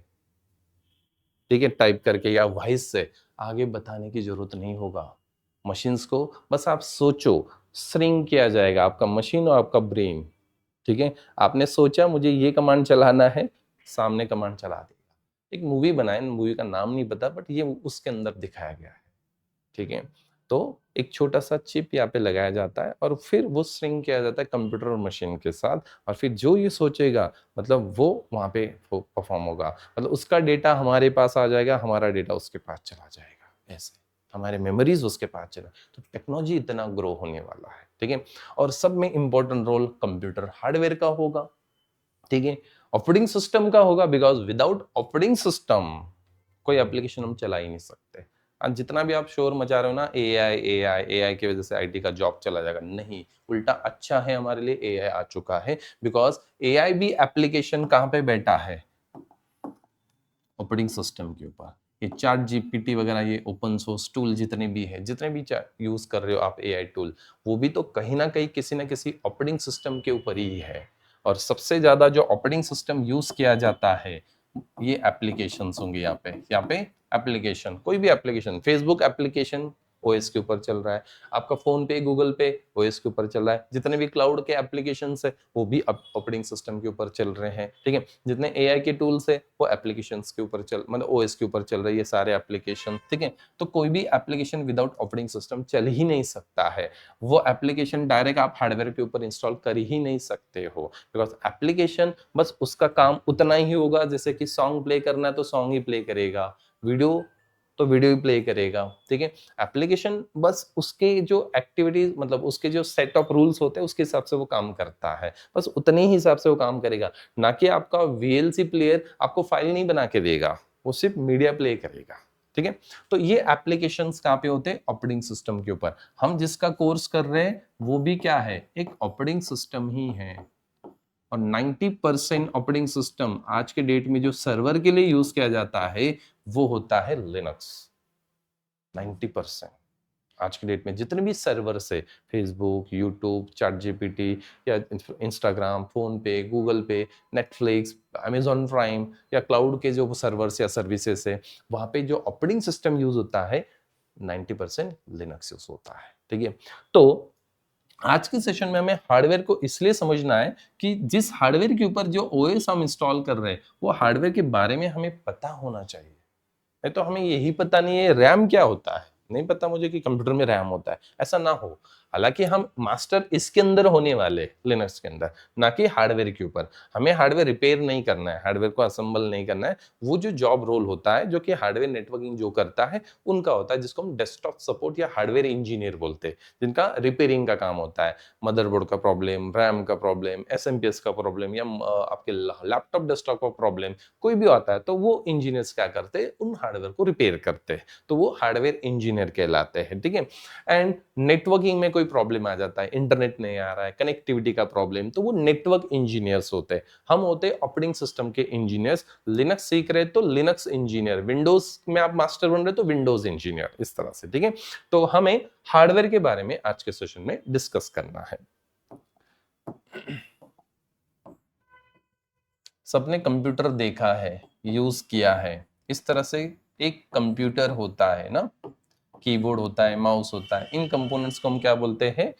ठीक है, टाइप करके या वॉइस से। आगे बताने की जरूरत नहीं होगा मशीन्स को, बस आप सोचो, श्रिंक किया जाएगा आपका मशीन और आपका ब्रेन। ठीक है, आपने सोचा मुझे ये कमांड चलाना है, सामने कमांड चला देगा। एक मूवी बनाए, मूवी का नाम नहीं पता बट ये उसके अंदर दिखाया गया है। ठीक है, तो एक छोटा सा चिप यहाँ पे लगाया जाता है और फिर वो श्रिंक किया जाता है कंप्यूटर और मशीन के साथ, और फिर जो ये सोचेगा मतलब वो वहाँ पे परफॉर्म होगा, मतलब उसका डेटा हमारे पास आ जाएगा, हमारा डेटा उसके पास चला जाएगा, ऐसे हमारे मेमोरीज उसके पास चला। तो टेक्नोलॉजी इतना ग्रो होने वाला है। ठीक है, और सब में इंपॉर्टेंट रोल कंप्यूटर हार्डवेयर का होगा। ठीक है, ऑपरेटिंग सिस्टम का होगा, बिकॉज विदाउट ऑपरेटिंग सिस्टम कोई एप्लीकेशन हम चला ही नहीं सकते। आज जितना भी आप शोर मचा रहे हो ना, एआई एआई एआई की वजह से आईटी का जॉब चला जाएगा, नहीं, उल्टा अच्छा है हमारे लिए एआई आ चुका है, बिकॉज एआई भी एप्लीकेशन कहां पे बैठा है, ऑपरेटिंग सिस्टम के ऊपर। ये चैट जीपीटी वगैरह, ये ओपन सोर्स टूल जितने भी है, जितने भी यूज कर रहे हो आप एआई टूल, वो भी तो कहीं ना कहीं किसी ना किसी ऑपरेटिंग सिस्टम के ऊपर ही है। और सबसे ज्यादा जो ऑपरेटिंग सिस्टम यूज किया जाता है ये एप्लीकेशंस होंगे। यहाँ पे एप्लीकेशन, कोई भी एप्लीकेशन, फेसबुक एप्लीकेशन ओएस के ऊपर चल रहा है, आपका फोन पे गूगल पे ओएस के ऊपर चल रहा है, जितने भी क्लाउड के एप्लीकेशंस है वो भी ऑपरेटिंग सिस्टम के ऊपर चल रहे हैं। ठीक है, जितने एआई के टूल्स है वो एप्लीकेशंस के ऊपर चल, मतलब ओएस के ऊपर चल रही है सारे एप्लीकेशन। ठीक है, तो कोई भी एप्लीकेशन विदाउट ऑपरेटिंग सिस्टम चल ही नहीं सकता है। वो एप्लीकेशन डायरेक्ट आप हार्डवेयर के ऊपर इंस्टॉल कर ही नहीं सकते हो, बिकॉज एप्लीकेशन बस उसका काम उतना ही होगा, जैसे कि सॉन्ग प्ले करना है तो सॉन्ग ही प्ले करेगा, वीडियो तो वीडियो ही प्ले करेगा। ठीक है, एप्लीकेशन बस उसके जो एक्टिविटीज, मतलब उसके जो सेट ऑफ रूल्स होते हैं उसके हिसाब से वो काम करता है, बस उतने ही हिसाब से वो काम करेगा, ना कि आपका वीएलसी प्लेयर आपको फाइल नहीं बना के देगा, वो सिर्फ मीडिया प्ले करेगा। ठीक है, तो ये एप्लीकेशंस कहाँ पे होते हैं, ऑपरेटिंग सिस्टम के ऊपर। हम जिसका कोर्स कर रहे हैं वो भी क्या है, एक ऑपरेटिंग सिस्टम ही है। और 90% ऑपरेटिंग सिस्टम आज के डेट में जो सर्वर के लिए यूज किया जाता है वो होता है लिनक्स। 90% आज के डेट में जितने भी सर्वर्स है, फेसबुक, यूट्यूब, चैट जीपीटी या इंस्टाग्राम, फोन पे, गूगल पे, नेटफ्लिक्स, अमेजॉन प्राइम या क्लाउड के जो सर्वर्स या सर्विसेज है, वहां पे जो ऑपरेटिंग सिस्टम यूज होता है 90% लिनक्स यूज होता है। ठीक है, तो आज के सेशन में हमें हार्डवेयर को इसलिए समझना है कि जिस हार्डवेयर के ऊपर जो ओएस हम इंस्टॉल कर रहे हैं वो हार्डवेयर के बारे में हमें पता होना चाहिए। नहीं तो हमें यही पता नहीं है रैम क्या होता है, नहीं पता मुझे कि कंप्यूटर में रैम होता है, ऐसा ना हो। हालांकि हम मास्टर इसके अंदर होने वाले, लिनक्स के अंदर, ना कि हार्डवेयर के ऊपर। हमें हार्डवेयर रिपेयर नहीं करना है, हार्डवेयर को असेंबल नहीं करना है। वो जो जॉब रोल होता है जो कि हार्डवेयर नेटवर्किंग जो करता है उनका होता है, जिसको हम डेस्कटॉप सपोर्ट या हार्डवेयर इंजीनियर बोलते हैं, जिनका रिपेयरिंग का काम होता है। मदरबोर्ड का प्रॉब्लम, रैम का प्रॉब्लम, एसएमपीएस का प्रॉब्लम या आपके लैपटॉप डेस्कटॉप का प्रॉब्लम कोई भी आता है तो वो इंजीनियर्स क्या करते हैं, उन हार्डवेयर को रिपेयर करते हैं, तो वो हार्डवेयर इंजीनियर कहलाते हैं। ठीक है, एंड नेटवर्किंग में कोई प्रॉब्लम आ जाता है, इंटरनेट नहीं आ रहा है, कनेक्टिविटी का प्रॉब्लम, तो वो नेटवर्क इंजीनियर्स होते हैं। हम होते हैं ऑपरेटिंग सिस्टम के इंजीनियर्स। लिनक्स सीख रहे तो लिनक्स इंजीनियर, विंडोज में आप मास्टर बन रहे तो विंडोज इंजीनियर, इस तरह से। ठीक है, तो हमें हार्डवेयर के बारे में आज के सेशन में डिस्कस करना है। सबने कंप्यूटर देखा है, यूज किया है, इस तरह से एक कंप्यूटर होता है ना, कीबोर्ड होता है, माउस होता है, इन कंपोनेंट्स को हम क्या बोलते हैं,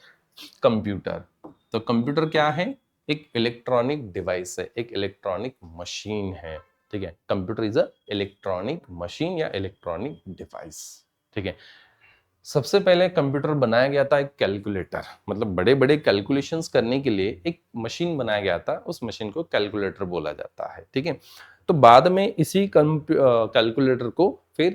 कंप्यूटर। तो कंप्यूटर क्या है, एक इलेक्ट्रॉनिक डिवाइस है, एक इलेक्ट्रॉनिक मशीन है। ठीक है, computer is a electronic machine या इलेक्ट्रॉनिक डिवाइस। ठीक है, सबसे पहले कंप्यूटर बनाया गया था एक कैलकुलेटर, मतलब बड़े बड़े कैलकुलेशंस करने के लिए एक मशीन बनाया गया था, उस मशीन को कैलकुलेटर बोला जाता है। ठीक है, तो बाद में इसी कैलकुलेटर को फिर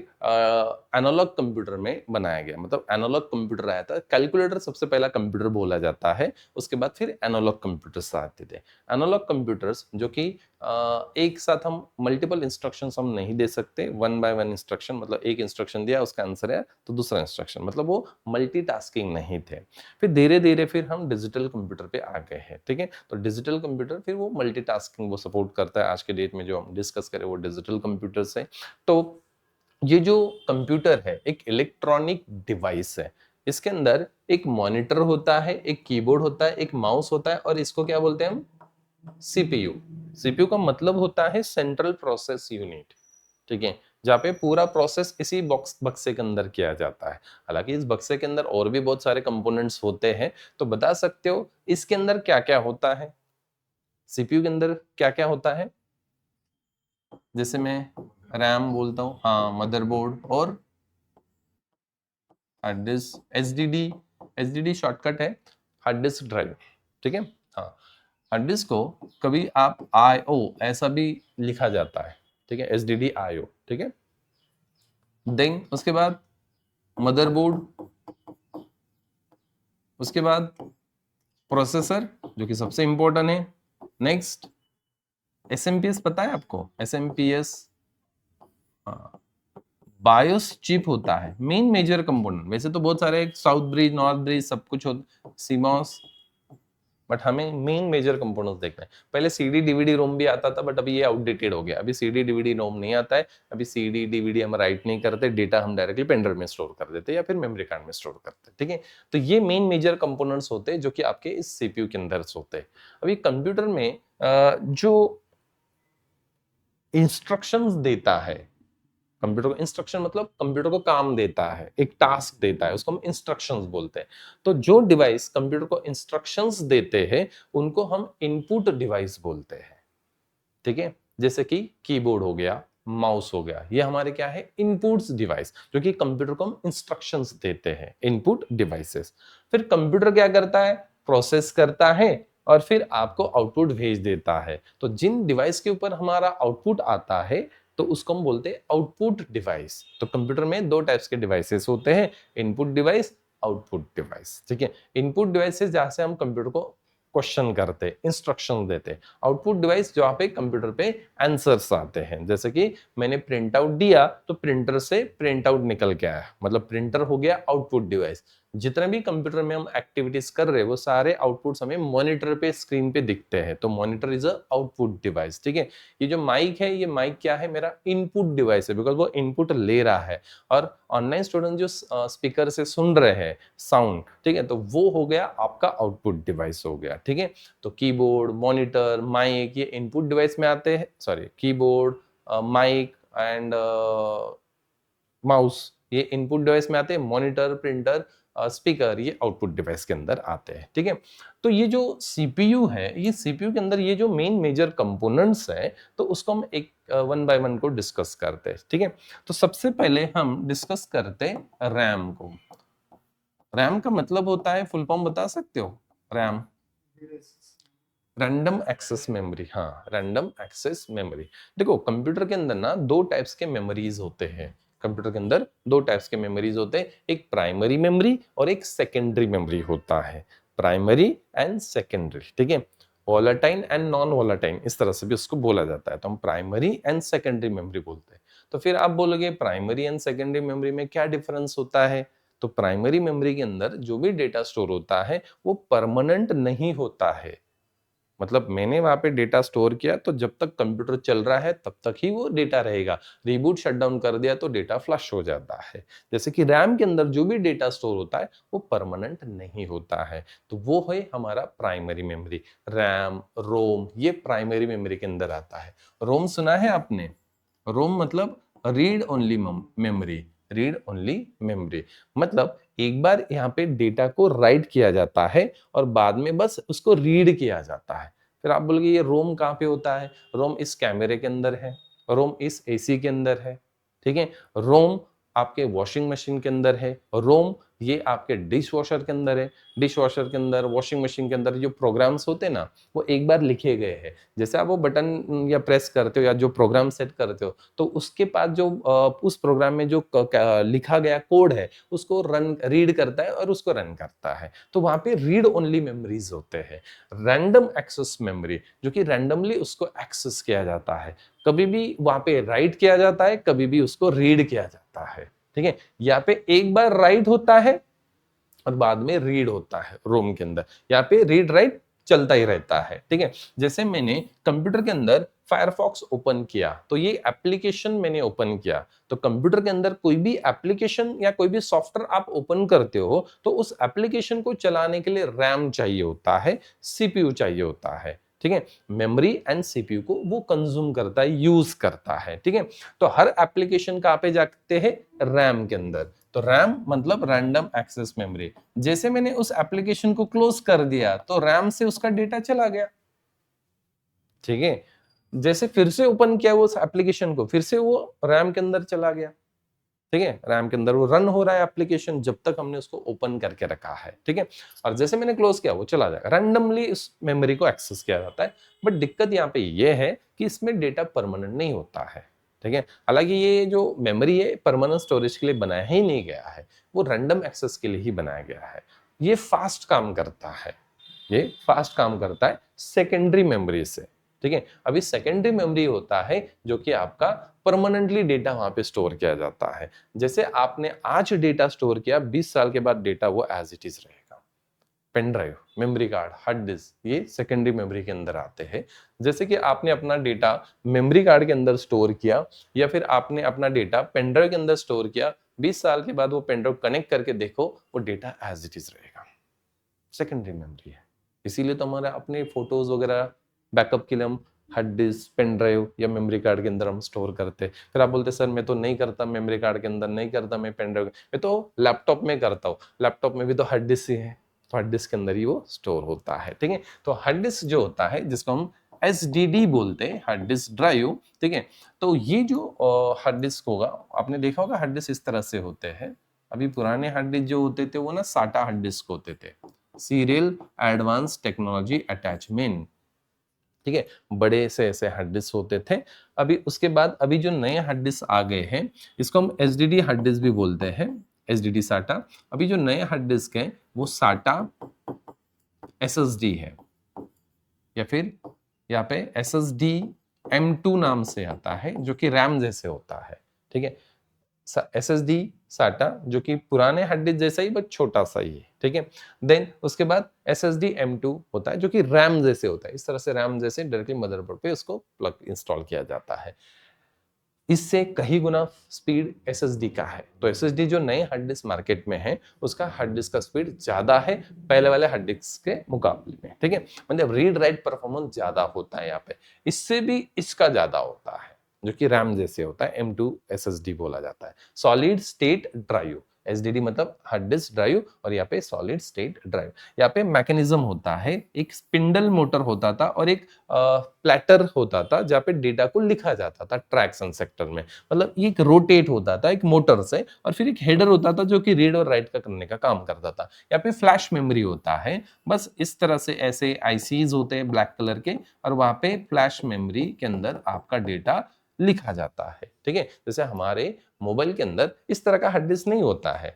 एनालॉग कंप्यूटर में बनाया गया, मतलब एनालॉग कंप्यूटर आया था। कैलकुलेटर सबसे पहला कंप्यूटर बोला जाता है, उसके बाद फिर एनालॉग कंप्यूटर्स आते थे। एनालॉग कंप्यूटर्स जो कि एक साथ हम मल्टीपल इंस्ट्रक्शंस हम नहीं दे सकते, वन बाय वन इंस्ट्रक्शन, मतलब एक इंस्ट्रक्शन दिया उसका आंसर है तो दूसरा इंस्ट्रक्शन, मतलब वो मल्टीटास्किंग नहीं थे। फिर धीरे धीरे फिर हम डिजिटल कंप्यूटर पे आ गए हैं, ठीक है। तो डिजिटल कंप्यूटर फिर वो मल्टीटास्किंग वो सपोर्ट करता है। आज के डेट में जो हम डिस्कस करें वो डिजिटल कंप्यूटर्स है। तो ये जो कंप्यूटर है एक इलेक्ट्रॉनिक डिवाइस है। इसके अंदर एक मॉनिटर होता है, एक कीबोर्ड होता है, एक माउस होता है, और इसको क्या बोलते हैं हम? सीपीयू। सीपीयू का मतलब होता है सेंट्रल प्रोसेस यूनिट, ठीक है, जहाँ पे पूरा प्रोसेस इसी बॉक्स बक्से के अंदर किया जाता है। हालांकि इस बक्से के अंदर और भी बहुत सारे कंपोनेंट्स होते हैं, तो बता सकते हो इसके अंदर क्या क्या होता है? सीपीयू के अंदर क्या क्या होता है? जैसे मैं रैम बोलता हूँ, हाँ, मदरबोर्ड और hard disk, SDD. SDD shortcut है हार्ड डिस्क ड्राइव, ठीक है। हाँ, हार्ड डिस्क को कभी आप आईओ ऐसा भी लिखा जाता है, ठीक है, एसडीडी आईओ, ठीक है। देन उसके बाद मदरबोर्ड, उसके बाद प्रोसेसर जो कि सबसे इंपॉर्टेंट है। नेक्स्ट एसएमपीएस, पता है आपको एसएमपीएस? हाँ, बायोस चिप होता है, मेन मेजर कंपोनेंट। वैसे तो बहुत सारे साउथ ब्रिज, नॉर्थ ब्रिज सब कुछ होता, सीमॉस, बट हमें मेन मेजर कंपोनेंट्स देखना है। पहले सीडी डीवीडी रोम भी आता था, बट अभी ये आउटडेटेड हो गया। अभी सीडी डीवीडी रोम नहीं आता है, अभी सीडी डीवीडी हम राइट नहीं करते, डेटा हम डायरेक्टली पेन ड्राइव में स्टोर कर देते हैं या फिर मेमोरी कार्ड में स्टोर करते हैं, ठीक है। तो ये मेन मेजर कंपोनेंट्स होते हैं जो कि आपके इस सीपीयू के अंदर होते हैं। अभी कंप्यूटर में जो इंस्ट्रक्शंस देता है, कंप्यूटर को इंस्ट्रक्शन मतलब कंप्यूटर को काम देता है, एक टास्क देता है, उसको हम इंस्ट्रक्शंस बोलते हैं। तो जो डिवाइस कंप्यूटर को इंस्ट्रक्शंस देते हैं उनको हम इनपुट डिवाइस बोलते हैं, ठीक है। जैसे कि कीबोर्ड हो गया, माउस हो गया, ये हमारे क्या है? इनपुट्स डिवाइस, जो कि कंप्यूटर को हम इंस्ट्रक्शंस देते हैं, इनपुट डिवाइसेस। फिर कंप्यूटर क्या करता है? प्रोसेस करता है और फिर आपको आउटपुट भेज देता है। तो जिन डिवाइस के ऊपर हमारा आउटपुट आता है तो उसको हम बोलते हैं आउटपुट डिवाइस। तो कंप्यूटर में दो टाइप्स के डिवाइसेस होते हैं, इनपुट डिवाइस, आउटपुट डिवाइस, ठीक है। इनपुट डिवाइसेस जहां से हम कंप्यूटर को क्वेश्चन करते, इंस्ट्रक्शन देते। आउटपुट डिवाइस जहाँ पे कंप्यूटर पे आंसर्स आते हैं, जैसे कि मैंने प्रिंट आउट दिया तो प्रिंटर से प्रिंट आउट निकल के आया, मतलब प्रिंटर हो गया आउटपुट डिवाइस। जितने भी कंप्यूटर में हम एक्टिविटीज कर रहे हैं वो सारे आउटपुट्स हमें मॉनिटर पे, स्क्रीन पे दिखते हैं, तो monitor is a output device, ठीक है। ये जो माइक है, ये माइक क्या है? मेरा इनपुट डिवाइस है, बिकॉज वो इनपुट ले रहा है। और ऑनलाइन स्टूडेंट जो स्पीकर से सुन रहे हैं साउंड, ठीक है, तो वो हो गया आपका आउटपुट डिवाइस हो गया, ठीक है। तो कीबोर्ड, मॉनिटर, माइक ये इनपुट डिवाइस में आते हैं, sorry, keyboard, mic and mouse ये इनपुट डिवाइस में आते हैं। मॉनिटर, प्रिंटर, स्पीकर ये आउटपुट डिवाइस के अंदर आते हैं, ठीक है। तो ये जो सीपीयू है, ये सीपीयू के अंदर ये जो मेन मेजर कंपोनेंट्स है, तो उसको हम एक वन बाय वन को डिस्कस करते हैं, ठीक है। तो सबसे पहले हम डिस्कस करते हैं रैम को। रैम का मतलब होता है, फुल फॉर्म बता सकते हो? रैम रैंडम एक्सेस मेमोरी, हाँ, रैंडम एक्सेस मेमोरी। देखो कंप्यूटर के अंदर ना दो टाइप्स के मेमोरीज होते हैं। कंप्यूटर के अंदर दो टाइप्स के मेमोरीज होते हैं, एक प्राइमरी मेमोरी और एक सेकेंडरी मेमोरी होता है। प्राइमरी एंड सेकेंडरी, ठीक है। वोलेटाइल एंड नॉन वोलेटाइल, इस तरह से भी उसको बोला जाता है। तो हम प्राइमरी एंड सेकेंडरी मेमोरी बोलते हैं। तो फिर आप बोलोगे प्राइमरी एंड सेकेंडरी मेमोरी में क्या डिफरेंस होता है? तो प्राइमरी मेमोरी के अंदर जो भी डेटा स्टोर होता है वो परमानेंट नहीं होता है। मतलब मैंने वहां पे डेटा स्टोर किया तो जब तक कंप्यूटर चल रहा है तब तक ही वो डेटा रहेगा। रिबूट शटडाउन कर दिया तो डेटा फ्लश हो जाता है। जैसे कि रैम के अंदर जो भी डेटा स्टोर होता है वो परमानेंट नहीं होता है। तो वो है हमारा प्राइमरी मेमोरी। रैम, रोम ये प्राइमरी मेमोरी के अंदर आता है। रोम सुना है आपने? रोम मतलब read only memory. Read only memory मतलब एक बार यहाँ पे डेटा को राइट किया जाता है और बाद में बस उसको रीड किया जाता है। फिर आप बोलोगे ये रोम कहाँ पे होता है? रोम इस कैमरे के अंदर है, रोम इस एसी के अंदर है, ठीक है। रोम आपके वॉशिंग मशीन के अंदर है, रोम ये आपके डिश वॉशर के अंदर है। डिश वॉशर के अंदर, वॉशिंग मशीन के अंदर जो प्रोग्राम्स होते हैं ना, वो एक बार लिखे गए हैं। जैसे आप वो बटन या प्रेस करते हो या जो प्रोग्राम सेट करते हो, तो उसके बाद जो उस प्रोग्राम में जो लिखा गया कोड है, उसको रीड करता है और उसको रन करता है। तो वहां पे रीड ओनली मेमोरीज होते हैं। रैंडम एक्सेस मेमोरी, जो कि रैंडमली उसको एक्सेस किया जाता है, कभी भी वहां पे राइट किया जाता है, कभी भी उसको रीड किया जाता है। ठीक है, यहाँ पे एक बार राइट होता है और बाद में रीड होता है रोम के अंदर। यहाँ पे रीड राइट चलता ही रहता है। ठीक है, जैसे मैंने कंप्यूटर के अंदर फायरफॉक्स ओपन किया, तो ये एप्लीकेशन मैंने ओपन किया। तो कंप्यूटर के अंदर कोई भी एप्लीकेशन या कोई भी सॉफ्टवेयर आप ओपन करते हो, तो उस एप्लीकेशन को चलाने के लिए रैम चाहिए होता है, सीपीयू चाहिए होता है। ठीक है, मेमोरी एंड सीपीयू को वो कंज्यूम करता है, यूज करता है। ठीक है, तो हर एप्लीकेशन कहां पे जाते हैं? रैम के अंदर। तो रैम मतलब रैंडम एक्सेस मेमोरी। जैसे मैंने उस एप्लीकेशन को क्लोज कर दिया, तो रैम से उसका डेटा चला गया। ठीक है, जैसे फिर से ओपन किया वो उस एप्लीकेशन को, फिर से वो रैम के अंदर चला गया। ठीक है, रैम के अंदर वो रन हो रहा है एप्लीकेशन जब तक हमने उसको ओपन करके रखा है। ठीक है, और जैसे मैंने क्लोज किया वो चला जाएगा। रैंडमली इस मेमोरी को एक्सेस किया जाता है। बट दिक्कत यहाँ पे ये है कि इसमें डेटा परमानेंट नहीं होता है। ठीक है, हालांकि ये जो मेमोरी है परमानेंट स्टोरेज के लिए बनाया ही नहीं गया है, वो रैंडम एक्सेस के लिए ही बनाया गया है। ये फास्ट काम करता है, ये फास्ट काम करता है सेकेंडरी मेमोरी से। ठीक है, अभी सेकेंडरी मेमोरी होता है जो कि आपका परमानेंटली डेटा वहां पे स्टोर किया जाता है। जैसे आपने आज डेटा स्टोर किया, 20 साल के बाद डेटा वो एज इट इज रहेगा। Pen drive, memory card, hard disk, ये सेकेंडरी मेमोरी के अंदर आते हैं। जैसे कि आपने अपना डेटा मेमोरी कार्ड के अंदर स्टोर किया, या फिर आपने अपना डेटा पेन ड्राइव के अंदर स्टोर किया, 20 साल के बाद वो पेन ड्राइव कनेक्ट करके देखो, वो डेटा एज इट इज रहेगा, सेकेंडरी मेमोरी है। इसीलिए तो हमारे अपने फोटोज वगैरह बैकअप के लिए हम हार्ड डिस्क, पेन ड्राइव या मेमोरी कार्ड के अंदर हम स्टोर करते। फिर आप बोलते सर मैं तो नहीं करता, मेमोरी कार्ड के अंदर नहीं करता, मैं पेन ड्राइव, मैं तो लैपटॉप में करता हूँ। लैपटॉप में भी तो हार्ड डिस्क ही है, तो हार्ड डिस्क के अंदर ही वो स्टोर होता है। ठीक है, तो हार्ड डिस्क जो होता है जिसको हम SSD बोलते हैं, हार्ड डिस्क ड्राइव। ठीक है, तो ये जो हार्ड डिस्क होगा, आपने देखा होगा हार्ड डिस्क इस तरह से होते हैं। अभी पुराने हार्ड डिस्क जो होते थे वो ना साटा हार्ड डिस्क होते थे, सीरियल एडवांस टेक्नोलॉजी अटैचमेंट। ठीक है, बड़े से ऐसे हार्ड डिस्क होते थे। अभी उसके बाद अभी जो नए हार्ड डिस्क आ गए हैं, इसको हम SSD हार्ड डिस्क भी बोलते हैं, SSD साटा। अभी जो नए हार्ड डिस्क है वो साटा SSD है, या फिर यहाँ पे SSD M2 नाम से आता है, जो कि रैम जैसे होता है। ठीक है, SSD साटा जो कि पुराने हार्ड डिस्क जैसा ही बट छोटा सा ही है। ठीक है, देन उसके बाद SSD M2 होता है जो कि रैम जैसे होता है। इस तरह से रैम जैसे डायरेक्टली मदरबोर्ड पे उसको प्लग इंस्टॉल किया जाता है। इससे कहीं गुना स्पीड SSD का है। तो SSD जो नए हार्ड डिस्क मार्केट में है, उसका हार्ड डिस्क का स्पीड ज्यादा है पहले वाले हार्ड डिस्क के मुकाबले में। ठीक है, मतलब रीड राइट परफॉर्मेंस ज्यादा होता है यहाँ पे, इससे भी इसका ज्यादा होता है जो कि रैम जैसे होता है, M2 SSD बोला जाता है। सॉलिड स्टेट ड्राइव, SSD मतलब हार्ड डिस्क ड्राइव, और यहाँ पे सॉलिड स्टेट ड्राइव। यहाँ पे मैकेनिज्म होता है, एक स्पिंडल मोटर होता था और एक प्लेटर होता था जहाँ पे डेटा को लिखा जाता था ट्रैक्शन सेक्टर में। मतलब ये एक रोटेट होता था एक मोटर से, और फिर एक हेडर होता था जो कि रीड और राइट का करने का काम करता था। यहाँ पे फ्लैश मेमोरी होता है, बस इस तरह से ऐसे आईसीज होते हैं ब्लैक कलर के, और वहां पे फ्लैश मेमोरी के अंदर आपका डेटा लिखा जाता है। ठीक है, जैसे हमारे मोबाइल के अंदर इस तरह का हार्ड डिस्क नहीं होता है,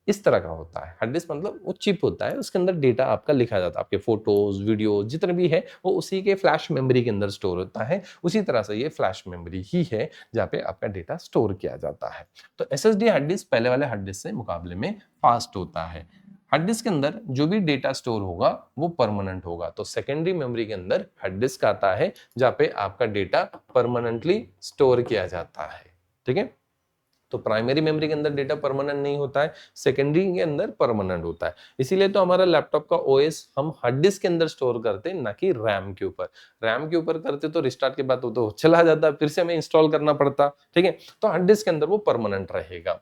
इस तरह का होता है हार्ड डिस्क। मतलब वो चिप होता है, उसके अंदर डेटा आपका लिखा जाता है, आपके फोटोज वीडियो जितने भी है वो उसी के फ्लैश मेमोरी के अंदर स्टोर होता है। उसी तरह से ये फ्लैश मेमोरी ही है जहाँ पे आपका डेटा स्टोर किया जाता है। तो SSD हार्ड डिस्क पहले वाले हार्ड डिस्क से मुकाबले में फास्ट होता है। हार्ड डिस्क के अंदर जो भी डेटा स्टोर होगा वो परमानेंट होगा। तो सेकेंडरी मेमोरी के अंदर हार्ड डिस्क आता है जहाँ पे आपका डेटा परमानेंटली स्टोर किया जाता है। ठीक है, तो प्राइमरी मेमोरी के अंदर डेटा परमानेंट नहीं होता है, सेकेंडरी के अंदर परमानेंट होता है। इसीलिए तो हमारा लैपटॉप का OS हम हार्ड डिस्क के अंदर स्टोर करते हैं, ना कि रैम के ऊपर। रैम के ऊपर करते तो रिस्टार्ट के बाद वो तो चला जाता, फिर से हमें इंस्टॉल करना पड़ता। ठीक है, तो हार्ड डिस्क के अंदर वो परमानेंट रहेगा।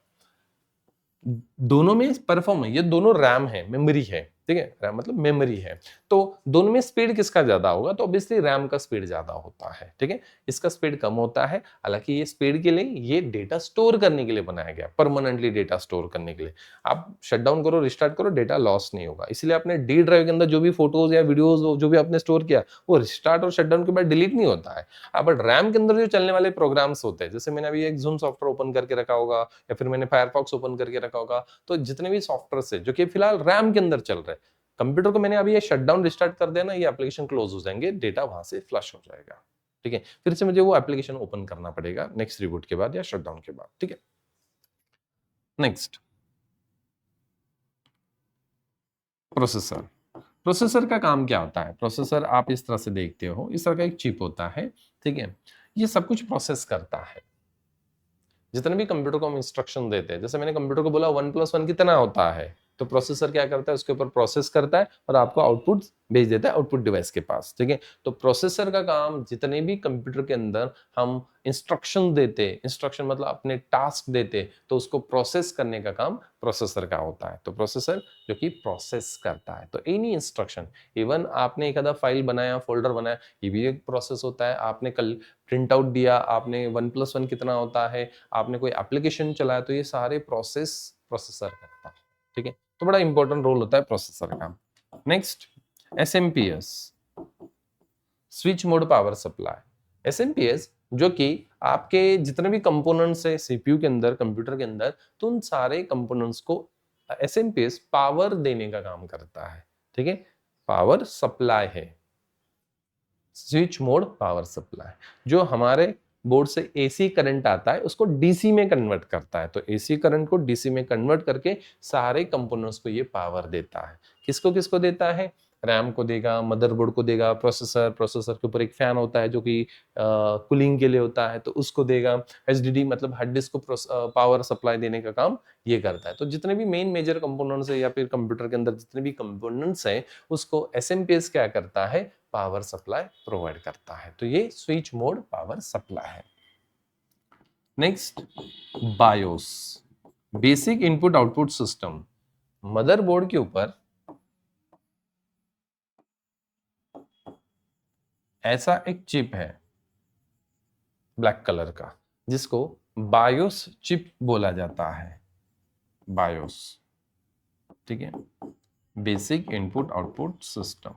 दोनों में परफॉर्म है, ये दोनों रैम है, मेमोरी है। ठीक है, रैम मतलब मेमोरी है। तो दोनों में स्पीड किसका ज्यादा होगा, तो ऑब्वियसली रैम का स्पीड ज्यादा होता है, ठीक है, इसका स्पीड कम होता है। हालांकि ये स्पीड के लिए, ये डेटा स्टोर करने के लिए बनाया गया, परमानेंटली डेटा स्टोर करने के लिए। आप शट डाउन करो, रिस्टार्ट करो, डेटा लॉस नहीं होगा। इसलिए आपने डी ड्राइव के अंदर जो भी फोटोज या वीडियोज जो भी आपने स्टोर किया, वो रिस्टार्ट और शट डाउन के बाद डिलीट नहीं होता है। बट रैम के अंदर जो चलने वाले प्रोग्राम्स होते हैं, जैसे मैंने अभी एक जूम सॉफ्टवेयर ओपन करके रखा होगा, या फिर मैंने फायरफॉक्स ओपन करके रखा होगा, तो जितने भी सॉफ्टवेयर है जो कि फिलहाल रैम के अंदर चल रहे हैं, कंप्यूटर को मैंने अभी ये शट डाउन रिस्टार्ट कर दिया ना, ये एप्लीकेशन क्लोज हो जाएंगे, डेटा वहां से फ्लश हो जाएगा, ठीक है। फिर से मुझे वो एप्लीकेशन ओपन करना पड़ेगा नेक्स्ट रिबूट के बाद या शट डाउन के बाद, ठीक है। Next, processor. प्रोसेसर का काम क्या होता है, प्रोसेसर आप इस तरह से देखते हो, इस तरह का एक चिप होता है, ठीक है। ये सब कुछ प्रोसेस करता है, जितने भी कंप्यूटर को हम इंस्ट्रक्शन देते हैं, जैसे मैंने कंप्यूटर को बोला 1+1 कितना होता है, तो प्रोसेसर क्या करता है, उसके ऊपर प्रोसेस करता है और आपको आउटपुट भेज देता है आउटपुट डिवाइस के पास, ठीक है। तो प्रोसेसर का काम, जितने भी कंप्यूटर के अंदर हम इंस्ट्रक्शन देते, इंस्ट्रक्शन मतलब अपने टास्क देते, तो उसको प्रोसेस करने का काम प्रोसेसर का होता है। तो प्रोसेसर जो कि प्रोसेस करता है, तो एनी इंस्ट्रक्शन, इवन आपने एक आधा फाइल बनाया, फोल्डर बनाया, ये भी एक प्रोसेस होता है। आपने कल प्रिंट आउट दिया, आपने 1+1 कितना होता है, आपने कोई एप्लीकेशन चलाया, तो ये सारे प्रोसेस प्रोसेसर करता है, ठीक है। तो बड़ा इंपॉर्टेंट रोल होता है प्रोसेसर का। Next, SMPS, switch mode power supply. SMPS जो कि आपके जितने भी कंपोनेंट्स है सीपीयू के अंदर, कंप्यूटर के अंदर, तो उन सारे कंपोनेंट्स को एसएमपीएस पावर देने का काम करता है, ठीक है। पावर सप्लाई है, स्विच मोड पावर सप्लाई, जो हमारे बोर्ड से एसी करंट आता है उसको डीसी में कन्वर्ट करता है। तो एसी करंट को डीसी में कन्वर्ट करके सारे कंपोनेंट्स को ये पावर देता है। किसको किसको देता है, रैम को देगा, मदरबोर्ड को देगा, प्रोसेसर, प्रोसेसर के ऊपर एक फैन होता है जो कि कूलिंग के लिए होता है, तो उसको देगा। एचडीडी मतलब हार्ड डिस्क को पावर सप्लाई देने का काम ये करता है। तो जितने भी मेन मेजर कंपोनेंट्स है या फिर कंप्यूटर के अंदर जितने भी कंपोनेंट्स हैं, उसको एसएमपीएस क्या करता है, पावर सप्लाई प्रोवाइड करता है। तो ये स्विच मोड पावर सप्लाई है। Next, BIOS, basic input output system. Motherboard के ऊपर ऐसा एक चिप है ब्लैक कलर का, जिसको बायोस चिप बोला जाता है, बायोस, ठीक है, basic input output system.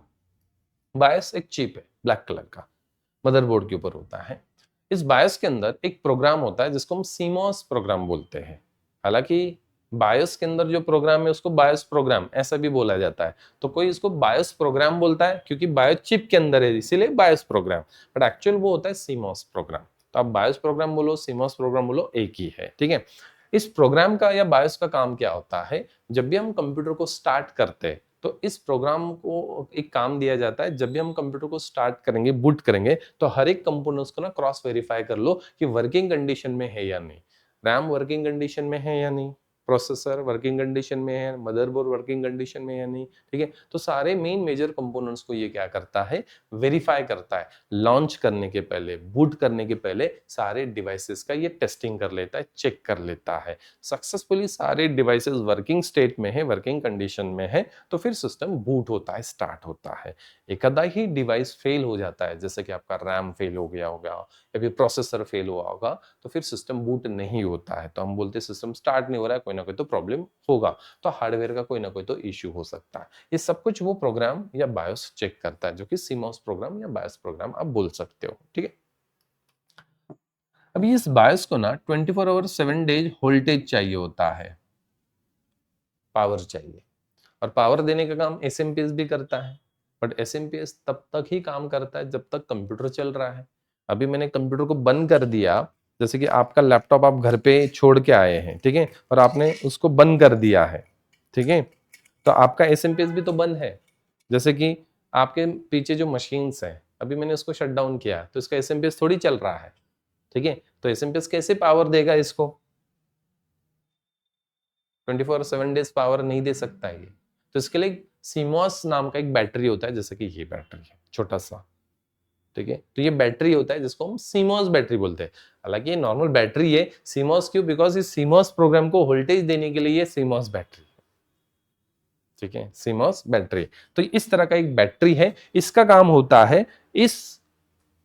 BIOS एक चिप है ब्लैक कलर का, मदरबोर्ड के ऊपर होता है। इस बायोस के अंदर एक प्रोग्राम होता है जिसको हम सीमॉस प्रोग्राम बोलते हैं। हालांकि बायोस के अंदर जो प्रोग्राम है उसको बायोस प्रोग्राम ऐसा भी बोला जाता है। तो कोई इसको बायोस प्रोग्राम बोलता है क्योंकि बायोस चिप के अंदर है, इसीलिए बायोस प्रोग्राम, बट एक्चुअल वो होता है सीमॉस प्रोग्राम। तो आप बायोस प्रोग्राम बोलो, सीमॉस प्रोग्राम बोलो, एक ही है, ठीक है। इस प्रोग्राम का या बायोस का काम क्या होता है, जब भी हम कंप्यूटर को स्टार्ट करते हैं तो इस प्रोग्राम को एक काम दिया जाता है, जब भी हम कंप्यूटर को स्टार्ट करेंगे, बूट करेंगे, तो हर एक कंपोनेंट्स को ना क्रॉस वेरीफाई कर लो कि वर्किंग कंडीशन में है या नहीं। रैम वर्किंग कंडीशन में है या नहीं, प्रोसेसर वर्किंग कंडीशन में है, मदरबोर्ड वर्किंग कंडीशन में है या नहीं, ठीक है। तो सारे मेन मेजर कंपोनेंट्स को ये क्या करता है, वेरीफाई करता है। लॉन्च करने के पहले, बूट करने के पहले सारे डिवाइसेस का ये टेस्टिंग कर लेता है, चेक कर लेता है। सक्सेसफुली सारे डिवाइसेस वर्किंग स्टेट में है, वर्किंग कंडीशन में है, तो फिर सिस्टम बूट होता है, स्टार्ट होता है। एक आधा ही डिवाइस फेल हो जाता है, जैसे कि आपका रैम फेल हो गया होगा या फिर प्रोसेसर फेल हुआ होगा, तो फिर सिस्टम बूट नहीं होता है। तो हम बोलते हैं सिस्टम स्टार्ट नहीं हो रहा है, कोई ना कोई तो प्रॉब्लम होगा, तो हार्डवेयर का कोई ना कोई तो इश्यू हो सकता है। ये सब कुछ वो प्रोग्राम या बायोस चेक करता है, जो कि सीमॉस प्रोग्राम या बायोस प्रोग्राम आप बोल सकते हो, ठीक है। अभी इस बायोस को ना 24 आवर 7 डेज वोल्टेज चाहिए होता है, पावर चाहिए, और पावर देने का काम एसएमपीएस भी करता है। बट एसएमपीएस तब तक ही काम करता है जब तक कंप्यूटर चल रहा है। अभी मैंने कंप्यूटर को बंद कर दिया, जैसे कि आपका लैपटॉप आप घर पे छोड़ के आए हैं, ठीक है, और आपने उसको बंद कर दिया है, ठीक है, तो आपका एसएमपीएस भी तो बंद है। जैसे कि आपके पीछे जो मशीन्स है, अभी मैंने उसको शट डाउन किया तो इसका एसएमपीएस थोड़ी चल रहा है, ठीक है। तो एसएमपीएस कैसे पावर देगा इसको, 24/7 डेज पावर नहीं दे सकता है ये। तो इसके लिए सीमॉस नाम का एक बैटरी होता है, जैसे कि ये बैटरी है छोटा सा, ठीक है। तो ये बैटरी होता है जिसको हम सीमॉस बैटरी बोलते हैं। हालांकि ये नॉर्मल बैटरी है, सीमॉस क्यों, बिकॉज इस सीमॉस प्रोग्राम को वोल्टेज देने के लिए ये सीमॉस बैटरी, ठीक है, CMOS बैटरी। तो इस तरह का एक बैटरी है, इसका काम होता है इस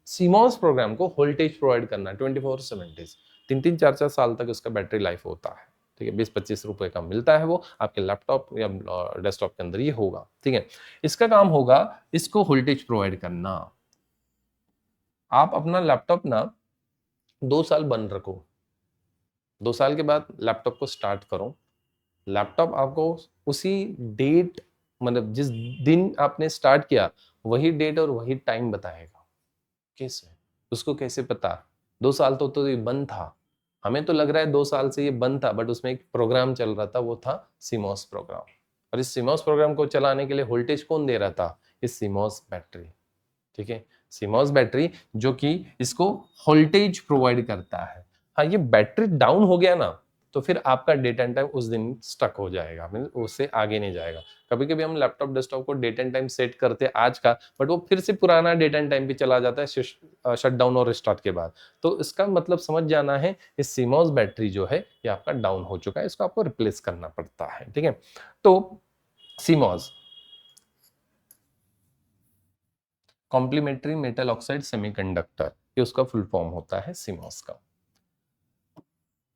CMOS प्रोग्राम को वोल्टेज प्रोवाइड करना 24/7 डेज, 3-4 साल तक उसका बैटरी लाइफ होता है। ठीक है, 20-25 रुपए का मिलता है, वो आपके लैपटॉप या डेस्कटॉप के अंदर ये होगा। ठीक है, इसका काम होगा इसको वोल्टेज प्रोवाइड करना। आप अपना लैपटॉप ना 2 साल बंद रखो, 2 साल के बाद लैपटॉप को स्टार्ट करो, लैपटॉप आपको उसी डेट, मतलब जिस दिन आपने स्टार्ट किया वही डेट और वही टाइम बताएगा। कैसे? उसको कैसे पता? 2 साल तो ये बंद था, हमें तो लग रहा है 2 साल से ये बंद था, बट उसमें एक प्रोग्राम चल रहा था, वो था CMOS प्रोग्राम। और इस CMOS प्रोग्राम को चलाने के लिए वोल्टेज कौन दे रहा था? इस CMOS बैटरी। ठीक है, CMOS बैटरी जो कि इसको वोल्टेज प्रोवाइड करता है। हाँ, ये बैटरी डाउन हो गया ना तो फिर आपका डेट एंड टाइम उस दिन स्टक हो जाएगा, मींस उससे आगे नहीं जाएगा। कभी कभी हम लैपटॉप डेस्कटॉप को डेट एंड टाइम सेट करते हैं आज का, बट वो फिर से पुराना डेट एंड टाइम पे चला जाता है शट डाउन और रिस्टार्ट के बाद। तो इसका मतलब समझ जाना है, इस CMOS बैटरी जो है ये आपका डाउन हो चुका है, इसको आपको रिप्लेस करना पड़ता है। ठीक है, तो CMOS complementary metal oxide semiconductor, ये उसका फुल फॉर्म होता है CMOS का।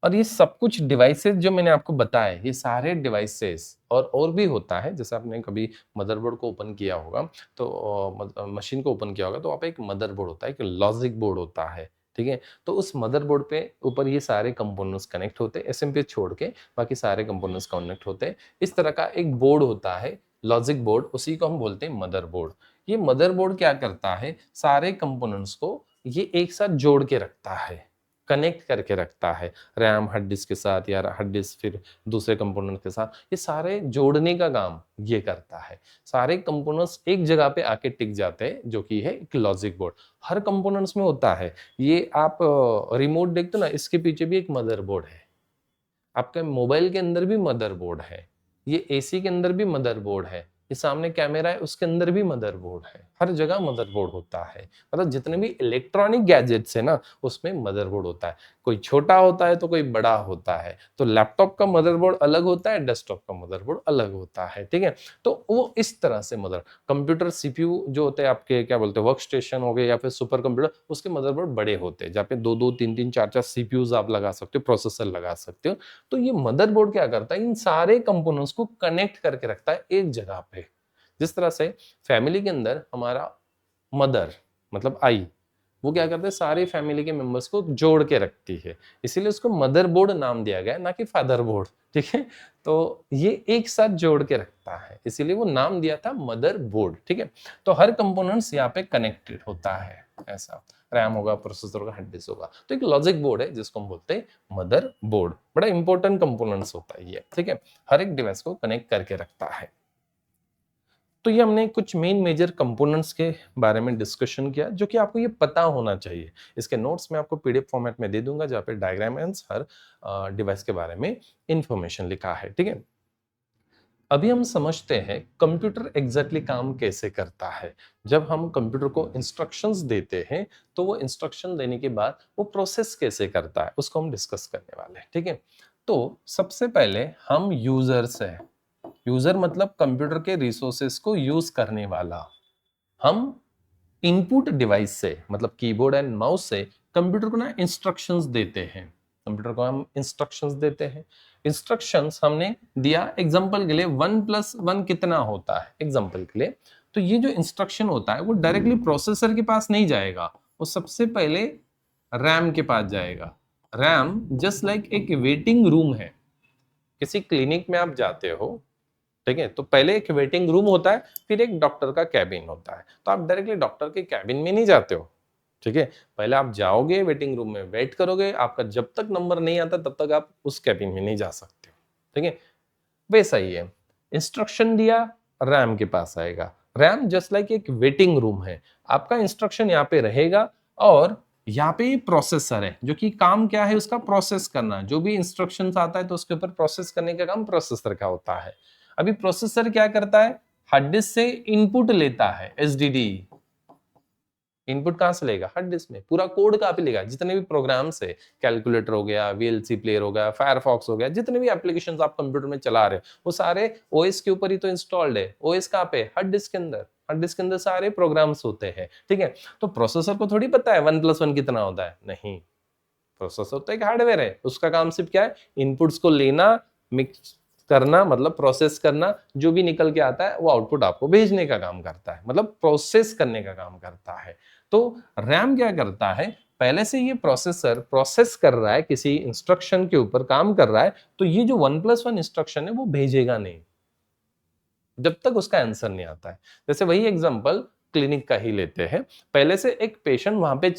और ये सब कुछ डिवाइसेस जो मैंने आपको बताए, ये सारे डिवाइसेस और भी होता है, जैसे आपने कभी मदरबोर्ड को ओपन किया होगा तो मशीन को ओपन किया होगा तो वहाँ पे एक मदरबोर्ड होता है, एक लॉजिक बोर्ड होता है। ठीक है, तो उस मदरबोर्ड पे ऊपर ये सारे कंपोनेंट्स कनेक्ट होते हैं, एसएमपी छोड़ के बाकी सारे कंपोनेंट्स कनेक्ट होते हैं। इस तरह का एक बोर्ड होता है लॉजिक बोर्ड, उसी को हम बोलते हैं मदरबोर्ड। ये मदरबोर्ड क्या करता है, सारे कंपोनेंट्स को ये एक साथ जोड़ के रखता है, कनेक्ट करके रखता है, रैम हार्ड डिस्क के साथ या हार्ड डिस्क फिर दूसरे कंपोनेंट के साथ, ये सारे जोड़ने का काम ये करता है। सारे कंपोनेंट्स एक जगह पे आके टिक जाते हैं, जो कि है एक लॉजिक बोर्ड। हर कंपोनेंट्स में होता है ये। आप रिमोट देखते हो ना, इसके पीछे भी एक मदरबोर्ड है, आपके मोबाइल के अंदर भी मदरबोर्ड है, ये एसी के अंदर भी मदरबोर्ड है, ये सामने कैमरा है उसके अंदर भी मदरबोर्ड है, हर जगह मदरबोर्ड होता है। मतलब जितने भी इलेक्ट्रॉनिक गैजेट्स है ना उसमें मदरबोर्ड होता है, कोई छोटा होता है तो कोई बड़ा होता है। तो लैपटॉप का मदरबोर्ड अलग होता है, डेस्कटॉप का मदरबोर्ड अलग होता है। ठीक है, तो वो इस तरह से मदर कंप्यूटर CPU जो होते हैं आपके, क्या बोलते हैं, वर्क स्टेशन हो गए या फिर सुपर कंप्यूटर, उसके मदरबोर्ड बड़े होते हैं, जहाँ पे 2-2 3-3 4-4 CPUs आप लगा सकते हो, प्रोसेसर लगा सकते हो। तो ये मदरबोर्ड क्या करता है, इन सारे कंपोनेंट्स को कनेक्ट करके रखता है एक जगह पे। जिस तरह से फैमिली के अंदर हमारा मदर मतलब आई, वो क्या करते हैं, सारे फैमिली के मेंबर्स को जोड़ के रखती है, इसीलिए उसको मदरबोर्ड नाम दिया गया, ना कि फादरबोर्ड। ठीक है, तो ये एक साथ जोड़ के रखता है, इसीलिए वो नाम दिया था मदरबोर्ड। ठीक है, तो हर कंपोनेंट्स यहाँ पे कनेक्टेड होता है, ऐसा रैम होगा, प्रोसेसर होगा, हार्ड डिस्क होगा। तो एक लॉजिक बोर्ड है जिसको हम बोलते हैं मदर बोर्ड, बड़ा इंपॉर्टेंट कंपोनेंट्स होता है ये। ठीक है, हर एक डिवाइस को कनेक्ट करके रखता है। तो ये हमने कुछ मेन मेजर कंपोनेंट्स के बारे में डिस्कशन किया, जो कि आपको ये पता होना चाहिए। इसके नोट्स मैं आपको PDF फॉर्मेट में दे दूंगा, जहाँ पे डायग्राम एंड हर डिवाइस के बारे में इंफॉर्मेशन लिखा है। ठीक है, अभी हम समझते हैं कंप्यूटर एग्जैक्टली काम कैसे करता है। जब हम कंप्यूटर को इंस्ट्रक्शंस देते हैं तो वो इंस्ट्रक्शन देने के बाद वो प्रोसेस कैसे करता है, उसको हम डिस्कस करने वाले हैं। ठीक है, तो सबसे पहले हम यूजर्स हैं। यूजर मतलब कंप्यूटर के रिसोर्सेस को यूज करने वाला। हम इनपुट डिवाइस से मतलब कीबोर्ड एंड माउस से कंप्यूटर को ना इंस्ट्रक्शंस देते हैं। कंप्यूटर को हम इंस्ट्रक्शंस देते हैं। इंस्ट्रक्शंस हमने दिया एग्जांपल के लिए 1+1 कितना होता है, एग्जांपल के लिए। तो ये जो इंस्ट्रक्शन होता है वो डायरेक्टली प्रोसेसर के पास नहीं जाएगा, वो सबसे पहले रैम के पास जाएगा। रैम जस्ट लाइक एक वेटिंग रूम है। किसी क्लिनिक में आप जाते हो, ठीक है, तो पहले एक वेटिंग रूम होता है, फिर एक डॉक्टर का कैबिन होता है। तो आप डायरेक्टली डॉक्टर के कैबिन में नहीं जाते हो। ठीक है, पहले आप जाओगे वेटिंग रूम में, वेट करोगे, आपका जब तक नंबर नहीं आता तब तक आप उस कैबिन में नहीं जा सकते हो। ठीक है, वैसा ही है, इंस्ट्रक्शन दिया, रैम के पास आएगा। रैम जस्ट लाइक एक वेटिंग रूम है, आपका इंस्ट्रक्शन यहाँ पे रहेगा और यहाँ पे प्रोसेसर है, जो कि काम क्या है उसका, प्रोसेस करना। जो भी इंस्ट्रक्शंस आता है तो उसके ऊपर प्रोसेस करने का काम प्रोसेसर का होता है। अभी प्रोसेसर क्या करता है, हार्ड डिस्क से इनपुट लेता है, SSD, इनपुट कहाँ से लेगा? हार्ड डिस्क में। पूरा कोड कहाँ पे लेगा? जितने भी प्रोग्राम्स है, कैलकुलेटर हो गया, वीएलसी प्लेयर हो गया, फायरफॉक्स हो गया, जितने भी एप्लीकेशंस आप कंप्यूटर में चला रहे हो, वो सारे ओएस के ऊपर ही तो इंस्टॉल्ड है। ओएस कहाँ पे? हार्ड डिस्क के अंदर। हार्ड डिस्क के अंदर सारे प्रोग्राम्स होते हैं, ठीक है। तो प्रोसेसर को थोड़ी पता है 1+1 कितना होता है, नहीं। प्रोसेसर तो एक हार्डवेयर है, उसका काम सिर्फ क्या है? इनपुट्स को लेना, मिक्स करना, मतलब प्रोसेस करना, जो भी निकल के आता है वो आउटपुट आपको भेजने का काम करता है, मतलब प्रोसेस करने का काम करता है। तो रैम क्या करता है? पहले से ये प्रोसेसर प्रोसेस कर रहा है, किसी इंस्ट्रक्शन के ऊपर काम कर रहा है, तो ये जो 1+1 इंस्ट्रक्शन है वो भेजेगा नहीं जब तक उसका आंसर नहीं आता है। जैसे वही एग्जांपल क्लिनिक का ही लेते हैं। पहले से एक पेशेंट वहां पे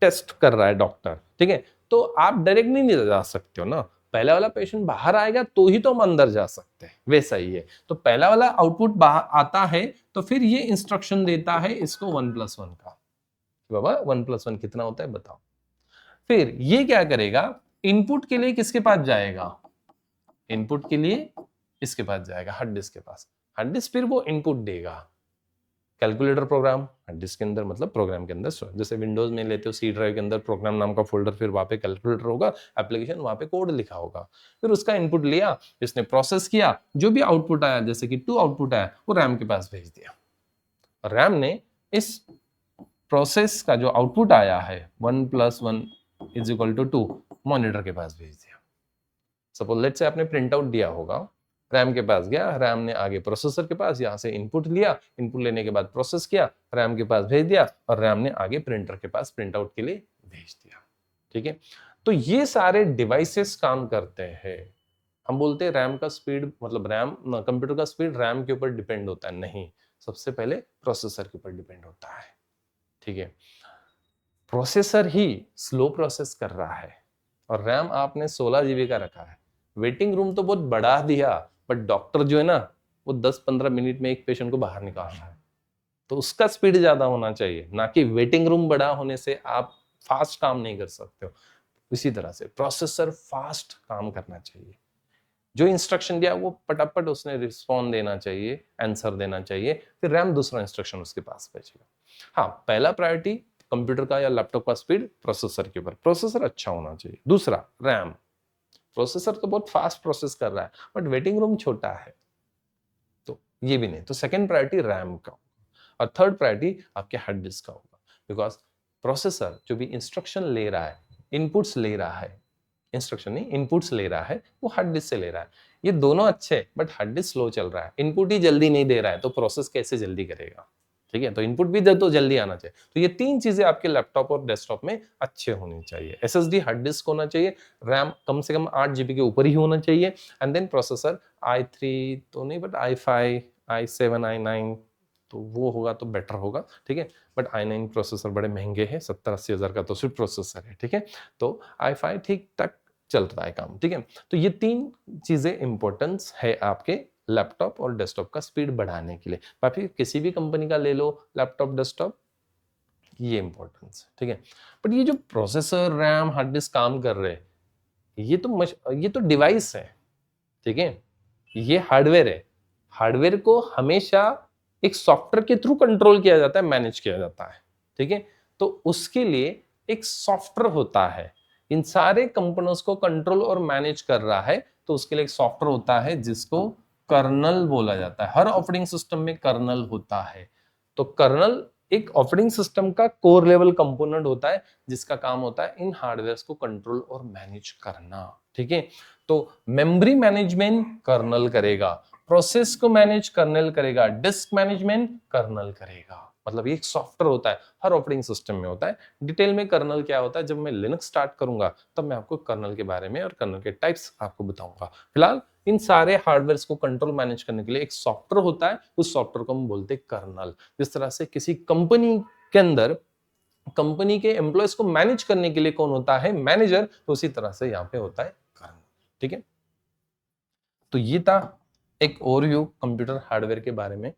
टेस्ट कर रहा है डॉक्टर, ठीक है, तो आप डायरेक्ट नहीं जा सकते हो ना। पहला वाला पेशेंट बाहर आएगा तो ही तो हम अंदर जा सकते हैं, वैसा ही है। तो पहला वाला आउटपुट बाहर आता है, तो फिर ये इंस्ट्रक्शन देता है इसको 1+1 का, बाबा 1+1 कितना होता है बताओ। फिर ये क्या करेगा? इनपुट के लिए किसके पास जाएगा? इनपुट के लिए इसके पास जाएगा, हार्ड डिस्क के पास। हार्ड डिस्क फिर वो इनपुट देगा। कैलकुलेटर प्रोग्राम हार्ड डिस्क के अंदर, मतलब प्रोग्राम के अंदर। जैसे विंडोज में लेते हो सी ड्राइव के अंदर प्रोग्राम नाम का फोल्डर, फिर वहां पे कैलकुलेटर होगा, एप्लीकेशन, वहां पे कोड लिखा होगा। फिर उसका इनपुट लिया, इसने प्रोसेस किया, जो भी आउटपुट आया, जैसे कि 2 आउटपुट आया, वो रैम के पास भेज दिया। और रैम ने इस प्रोसेस का जो आउटपुट आया है 1+1 = 2 मॉनिटर के पास भेज दिया। सपोज लेट्स से आपने प्रिंट आउट दिया होगा, रैम के पास गया, रैम ने आगे प्रोसेसर के पास यहां से इनपुट लिया, इनपुट लेने के बाद प्रोसेस किया, रैम के पास भेज दिया, और रैम ने आगे प्रिंटर के पास प्रिंट आउट के लिए भेज दिया, ठीक है। तो ये सारे डिवाइसेस काम करते हैं। हम बोलते हैं रैम का स्पीड, मतलब रैम, कंप्यूटर का स्पीड रैम के ऊपर डिपेंड होता है, नहीं, सबसे पहले प्रोसेसर के ऊपर डिपेंड होता है, ठीक है। प्रोसेसर ही स्लो प्रोसेस कर रहा है, और रैम आपने 16 GB का रखा है। वेटिंग रूम तो बहुत बढ़ा दिया, बट डॉक्टर जो है ना, वो 10-15 मिनट में एक पेशेंट को बाहर निकाल रहा है, तो उसका स्पीड ज्यादा होना चाहिए, ना कि वेटिंग रूम बड़ा होने से आप फास्ट काम नहीं कर सकते हो। इसी तरह से प्रोसेसर फास्ट काम करना चाहिए, जो इंस्ट्रक्शन दिया वो पटापट उसने रिस्पॉन्ड देना चाहिए, आंसर देना चाहिए, फिर रैम दूसरा इंस्ट्रक्शन उसके पास भेजेगा। हाँ, पहला प्रायोरिटी कंप्यूटर का या लैपटॉप का स्पीड प्रोसेसर के ऊपर, प्रोसेसर अच्छा होना चाहिए। दूसरा रैम, प्रोसेसर तो बहुत फास्ट प्रोसेस कर रहा है, बट वेटिंग रूम छोटा है, तो ये भी नहीं। तो सेकंड प्रायोरिटी रैम का, और थर्ड प्रायोरिटी आपके हार्ड डिस्क का होगा। बिकॉज प्रोसेसर जो भी इंस्ट्रक्शन ले रहा है, इनपुट्स ले रहा है, इंस्ट्रक्शन नहीं, इनपुट्स ले रहा है, वो हार्ड डिस्क से ले रहा है। ये दोनों अच्छे, बट हार्ड डिस्क स्लो चल रहा है, इनपुट ही जल्दी नहीं दे रहा है, तो प्रोसेस कैसे जल्दी करेगा, ठीक है। तो इनपुट भी दे तो जल्दी आना चाहिए। तो ये तीन चीजें आपके लैपटॉप और डेस्कटॉप में अच्छे होनी चाहिए। एसएसडी हार्ड डिस्क होना चाहिए, रैम कम से कम 8 GB के ऊपर ही होना चाहिए, एंड देन प्रोसेसर i3 तो नहीं, बट i5, i7, i9, तो वो होगा तो बेटर होगा, ठीक है। बट i9 प्रोसेसर बड़े महंगे हैं, 70-80 हजार का तो सिर्फ प्रोसेसर है, ठीक है। तो i5 ठीक ठाक चल रहा है काम, ठीक है। तो ये तीन चीजें इंपॉर्टेंस है आपके लैपटॉप और डेस्कटॉप का स्पीड बढ़ाने के लिए। बाकी किसी भी कंपनी का ले लो लैपटॉप, डेस्कटॉप, ये इंपॉर्टेंस है, ठीक है। बट ये जो प्रोसेसर, रैम, हार्ड डिस्क काम कर रहे हैं, ये तो डिवाइस है, ठीक है। ये हार्डवेयर है। हार्डवेयर को हमेशा एक सॉफ्टवेयर के थ्रू कंट्रोल किया जाता है, मैनेज किया जाता है, ठीक है। तो उसके लिए एक सॉफ्टवेयर होता है, इन सारे कंपोनेंट्स को कंट्रोल और मैनेज कर रहा है, तो उसके लिए एक सॉफ्टवेयर होता है जिसको कर्नल बोला जाता है। हर ऑपरेटिंग सिस्टम में कर्नल होता है। तो कर्नल एक ऑपरेटिंग सिस्टम का कोर लेवल कंपोनेंट होता है, जिसका काम होता है इन हार्डवेयर को कंट्रोल और मैनेज करना, ठीक है। तो मेमोरी मैनेजमेंट कर्नल करेगा, प्रोसेस को मैनेज कर्नल करेगा, डिस्क मैनेजमेंट कर्नल करेगा। मतलब ये एक सॉफ्टवेयर होता है, हर ऑपरेटिंग सिस्टम में होता है। डिटेल में कर्नल क्या होता है जब मैं लिनक्स स्टार्ट करूंगा, तब मैं आपको कर्नल के बारे में और कर्नल के टाइप्स आपको बताऊंगा। फिलहाल इन सारे हार्डवेयर को कंट्रोल मैनेज करने के लिए एक सॉफ्टवेयर होता है, उस सॉफ्टवेयर को हम बोलते हैं कर्नल। जिस तरह से किसी कंपनी के अंदर कंपनी के एम्प्लॉयज को मैनेज करने के लिए कौन होता है? मैनेजर। तो उसी तरह से यहाँ पे होता है कर्नल, ठीक है। तो ये था एक ओवरव्यू कंप्यूटर हार्डवेयर के बारे में।